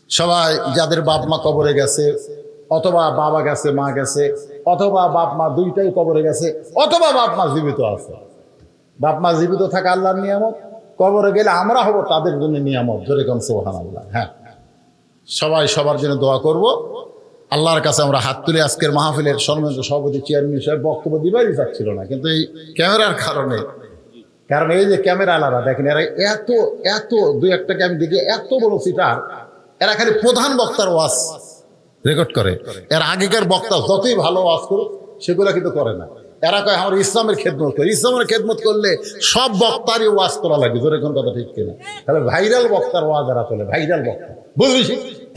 সবাই যাদের বাপ মা কবরে গেছে, অথবা বাবা গেছে, মা গেছে, অথবা বাপ মা দুইটাই কবরে গেছে, অথবা বাপ মা জীবিত আছে। বাপ মা জীবিত থাকা আল্লাহর নিয়ামত, কবরে গেলে আমরা হব তাদের জন্য নিয়ামত। যেরকম সুবহানাল্লাহ। হ্যাঁ, সবাই সবার জন্য দোয়া করব। আল্লাহর কাছে আমরা হাত তুলে আজকের মাহফিলের সম্মানিত সভাপতি চেয়ারম্যান সাহেব বক্তব্য দিবারই চাচ্ছিল না, কিন্তু এই ক্যামেরার কারণে, কারণ এই যে ক্যামেরা আলাদা দেখেন, এরা এত এত দুই একটাকে আমি দেখি এত বড় সিটার, এরা খালি প্রধান বক্তার ওয়াজ রেকর্ড করে। এর আগেকার বক্তা যতই ভালো ওয়াজ করুক সেগুলো কিন্তু করে না। এরা কয় আমার ইসলামের খেদমত করে। ইসলামের খেদমত করলে সব বক্তারই ওয়াজ করা লাগে, জোরে কোন কথা ঠিক কিনা? তাহলে ভাইরাল বক্তার ওয়াজ এরা চলে, ভাইরাল বক্তা। বুঝলিস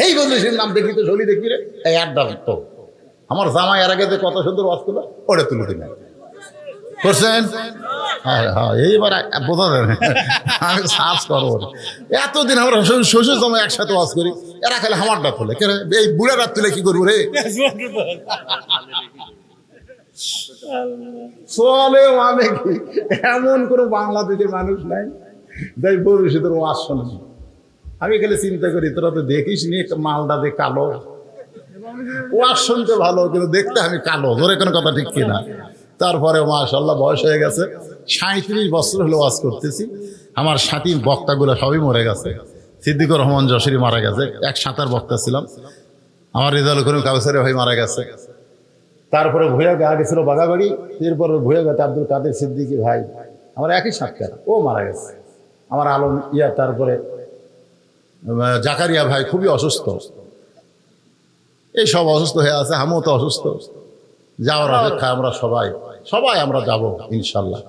এই বললিসের নাম দেখি তো চলি দেখবি রে, এই আড্ডা তো আমার জামাই এর আগে যে কত সুন্দর ওয়াজ করলো ওটা তুলে দিন করছেন। হ্যাঁ হ্যাঁ, এইবার বোঝা যাবে, আমি সার্চ করবো। এতদিন আমরা শ্বশুর জামাই একসাথে ওয়াজ করি, এরা খালি হামারটা তোলে। এই বুড়াটা তুলে কি করবো রে? চলে মানে কি, এমন কোনো বাংলাদেশের মানুষ নাই যাই ভবিষ্যতের ওয়াজ শোনে। আমি খালি চিন্তা করি, তোরা তো দেখিস নি মালটা যে কালো, ওয়াজ শুনতে ভালো কিন্তু দেখতে আমি কালো, ধরে কোনো কথা ঠিক কিনা? তারপরে মাশাআল্লাহ বয়স হয়ে গেছে, 37 বছর হলো ওয়াজ করতেছি। আমার সাথী বক্তাগুলো সবই মরে গেছে। সিদ্দিকুর রহমান যশোরী মারা গেছে, 1 বক্তা ছিলাম। আমার রেজাউল করিম কাউসারি ভাই মারা গেছে। তারপরে ভুয়া গা গেছিল বাগাবাড়ি, এরপরে ভুয়া গাতে আব্দুল কাদের সিদ্দিকী ভাই, আমার একই সাক্ষাৎ, ও মারা গেছে। আমার আলম ইয়া, তারপরে জাকারিয়া ভাই খুবই অসুস্থ, এই সব অসুস্থ হয়ে আছে। আমিও তো অসুস্থ। যাওয়ার অপেক্ষায় আমরা সবাই আমরা যাব ইনশাল্লাহ।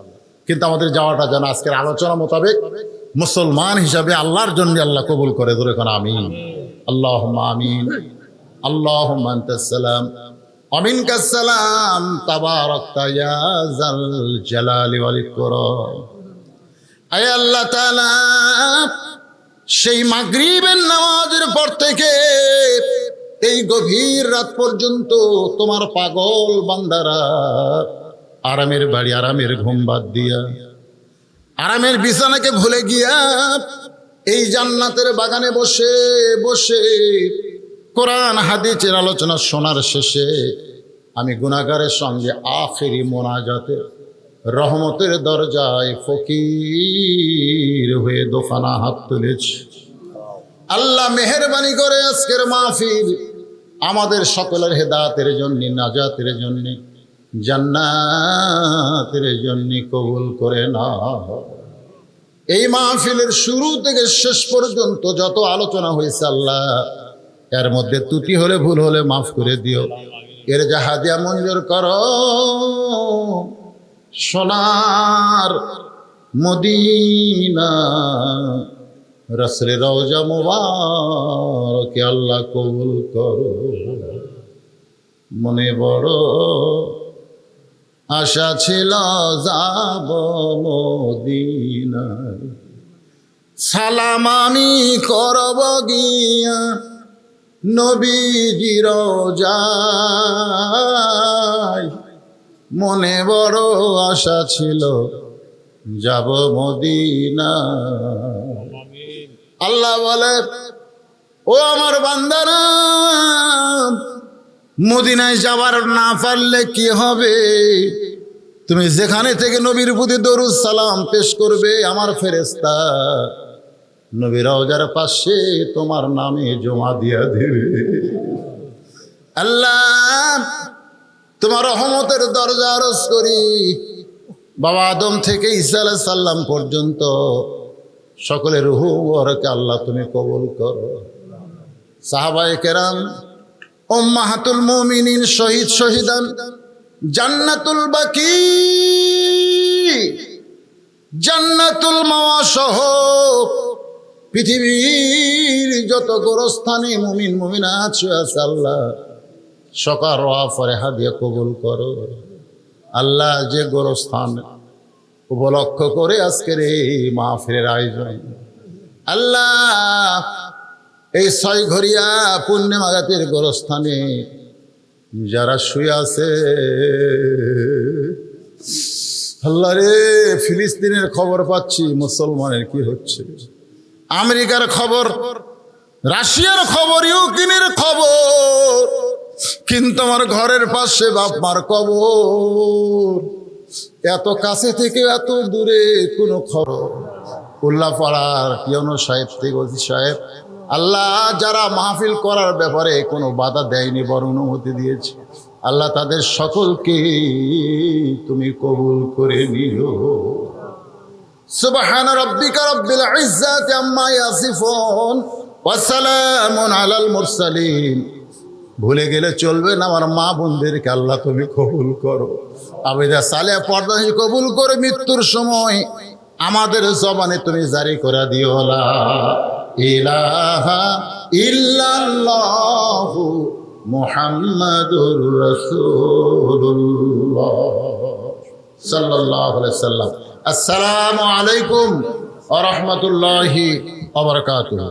কিন্তু আমাদের যাওয়াটা যেন আজকের আলোচনা মোতাবেক মুসলমান হিসাবে আল্লাহর জন্য আল্লাহ কবুল করে। ধরে কোন আমিন। আল্লাহুম্মা আমিন। আল্লাহুম্মা আনতাস সালাম ওয়া মিনকাস সালাম তাবারাকতা ইয়া যাল জালালি ওয়াল ইকরাম। আয় আল্লাহ তাআলা, সেই মাগরিবের নামাজের পর থেকে এই গভীর রাত পর্যন্ত তোমার পাগল বান্দারা আরামের বাড়ি, আরামের ঘুম বাদ দিয়া, আরামের বিছানাকে ভুলে গিয়া এই জান্নাতের বাগানে বসে বসে কোরআন হাদিসের আলোচনা শোনার শেষে আমি গুনাহগারের সঙ্গে আখেরি মোনাজাতে রহমতের দরজায় ফকির হয়ে দোকানা হাত তুলেছি। আল্লাহ মেহেরবানি করে আজকের মাহফিল আমাদের সকলের হেদায়েতের জন্য, নাজাতের জন্য, জান্নাতের জন্য কবুল করে নাও। এই মাহফিলের শুরু থেকে শেষ পর্যন্ত যত আলোচনা হয়েছে আল্লাহ, এর মধ্যে ত্রুটি হলে ভুল হলে মাফ করে দিও। এর জাহাদিয়া মঞ্জুর করো। সোনার মদিনা রাসূল রওজা মুবারক আল্লাহ কবুল করো। মনে বড় আশা ছিল যাব মদিনায়, সালাম আমি করব গিয়া নবীজির রওজায়, মনে বড় আশা ছিল যাব মদিনা। আল্লাহ বলে, ও আমার বান্দারা, মদিনায় যাবার না পারলে কি হবে? তুমি যেখানে থেকে নবীর প্রতি দরুদ সালাম পেশ করবে, আমার ফেরেশতা নবীর রওজার পাশে তোমার নামে জমা দিয়া দেবে। আল্লাহ, তোমার রহমতের দরজা আরজ করি, বাবা আদম থেকে ঈসা আলাইহিস সালাম পর্যন্ত সকলের রূহ মুবারকে আল্লাহ তুমি কবুল করো। সাহাবায়ে কেরাম, উম্মাহাতুল মুমিনিন, শহীদ শহীদান, জান্নাতুল বাকি, জান্নাতুল মাওয়া সহ পৃথিবীর যত গোরস্থানে মুমিন মুমিনা আছে আল্লাহ সকার ফরেহা দিয়ে কবুল করো। আল্লাহ, যে গোরস্থান উপলক্ষ করে আজকের এই মাহফিলের আয়োজন, আল্লাহ এই 6 ঘরিয়া পূর্ণিমাগাতের গোরস্থানে যারা শুয়ে আছে, আল্লাহ রে, ফিলিস্তিনের খবর পাচ্ছি, মুসলমানের কি হচ্ছে, আমেরিকার খবর, রাশিয়ার খবর, ইউক্রেনের খবর, কিন্তু আমার ঘরের পাশে বাপ মার কবর। এত কাছে থেকে এত দূরে কোনো খবর। উল্লাপাড়ার পিয়নো সাহেব থেকে ওসি সাহেব, আল্লাহ যারা মাহফিল করার ব্যাপারে কোনো বাধা দেয়নি, বরং অনুমতি দিয়েছে, আল্লাহ তাদের সকলকে তুমি কবুল করে নিও। সুবহান রাব্বিকা রাব্বিল ইজ্জাতি আম্মা ইয়াসিফুন ওয়া সালামুন আলাল মুরসালিন। ভুলে গেলে চলবে না, আমার মা বোনদেরকে আল্লাহ তুমি কবুল করো। আবেদা সালে পর্দা কবুল করে মৃত্যুর সময় আমাদের জবানে তুমি জারি করে দিও, লা ইলাহা ইল্লাল্লাহু মুহাম্মাদুর রাসূলুল্লাহ সাল্লাল্লাহু আলাইহি ওয়াসাল্লাম। আসসালামু আলাইকুম ওয়া রাহমাতুল্লাহি ওয়া বারাকাতুহু।